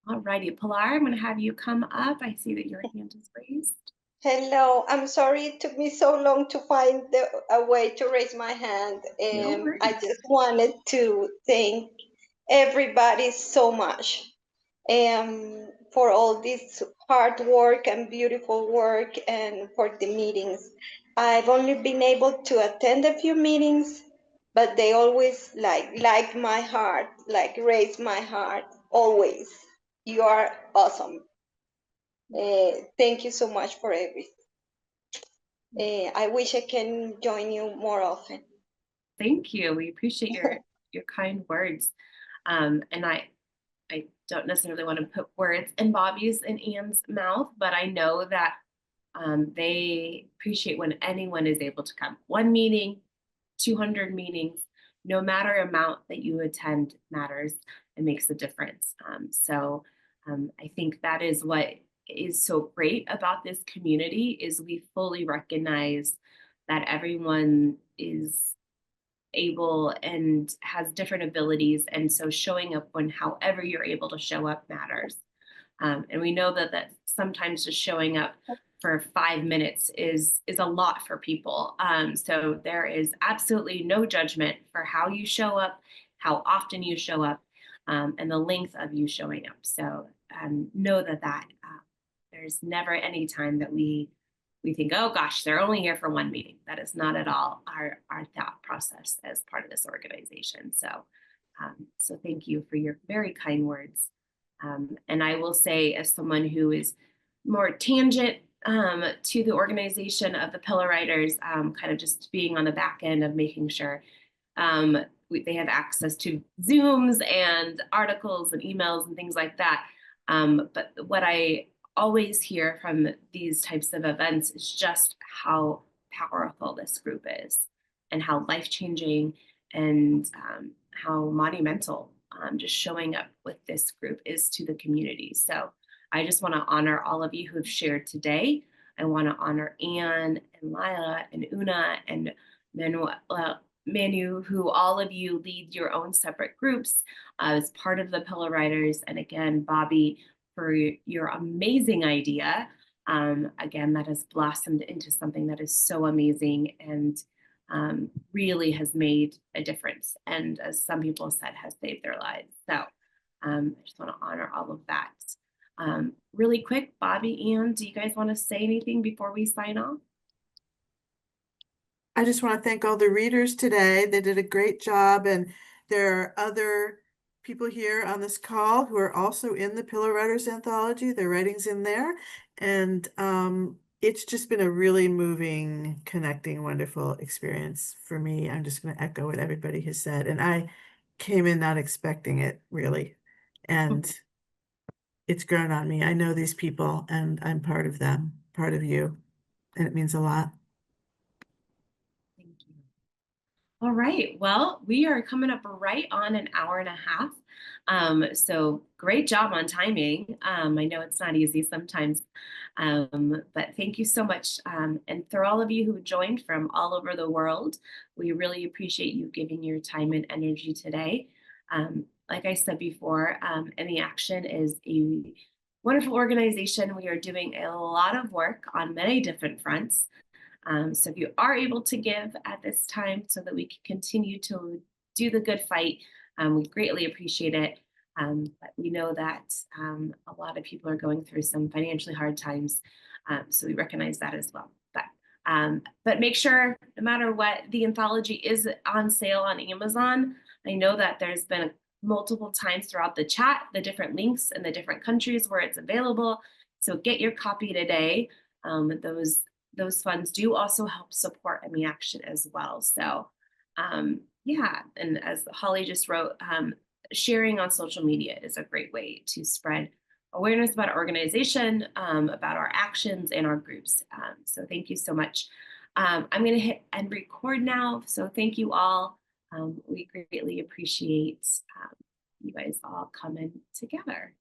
all righty, Pilar, I'm going to have you come up. I see that your hand is raised. Hello, I'm sorry it took me so long to find a way to raise my hand. No I just wanted to thank everybody so much for all this hard work and beautiful work, and for the meetings. I've only been able to attend a few meetings, but they always like my heart, raise my heart, always. You are awesome. Thank you so much for everything. I wish I can join you more often. Thank you. We appreciate your kind words. And I don't necessarily want to put words in Bobby's and Anne's mouth, but I know that they appreciate when anyone is able to come. 1 meeting, 200 meetings, no matter amount that you attend matters. It makes a difference. So I think that is what is so great about this community is we fully recognize that everyone is able and has different abilities, and so showing up when however you're able to show up matters. And we know that sometimes just showing up for 5 minutes is a lot for people. So there is absolutely no judgment for how you show up, how often you show up, and the length of you showing up. So know that there's never any time that we we think, oh gosh, they're only here for one meeting. That is not at all our thought process as part of this organization. So, so thank you for your very kind words. And I will say, as someone who is more tangent to the organization of the Pillow Writers, kind of just being on the back end of making sure they have access to Zooms and articles and emails and things like that. But what I always hear from these types of events is just how powerful this group is and how life-changing and how monumental just showing up with this group is to the community. So I just want to honor all of you who have shared today. I want to honor Anne and Lila and Una and Manu, who all of you lead your own separate groups as part of the Pillow Writers. And again, Bobby, for your amazing idea. Again, that has blossomed into something that is so amazing and really has made a difference. And as some people said, has saved their lives. So I just want to honor all of that. Really quick, Bobby, Anne, do you guys want to say anything before we sign off? I just want to thank all the readers today. They did a great job, and there are other people here on this call who are also in the Pillow Writers Anthology. Their writing's in there, and it's just been a really moving, connecting, wonderful experience for me. I'm just going to echo what everybody has said, and I came in not expecting it, really, and it's grown on me. I know these people, and I'm part of them, part of you, and it means a lot. Thank you. All right, well, we are coming up right on an hour and a half. So great job on timing. I know it's not easy sometimes, but thank you so much. And for all of you who joined from all over the world, we really appreciate you giving your time and energy today. Like I said before, ME Action is a wonderful organization. We are doing a lot of work on many different fronts. So if you are able to give at this time so that we can continue to do the good fight, we greatly appreciate it. But we know that a lot of people are going through some financially hard times. So we recognize that as well. But make sure, no matter what, the anthology is on sale on Amazon. I know that there's been multiple times throughout the chat, the different links and the different countries where it's available. So get your copy today. Those funds do also help support ME Action as well. So yeah, and as Holly just wrote, sharing on social media is a great way to spread awareness about our organization, about our actions and our groups. So thank you so much. I'm going to hit end record now. So thank you all. We greatly appreciate you guys all coming together.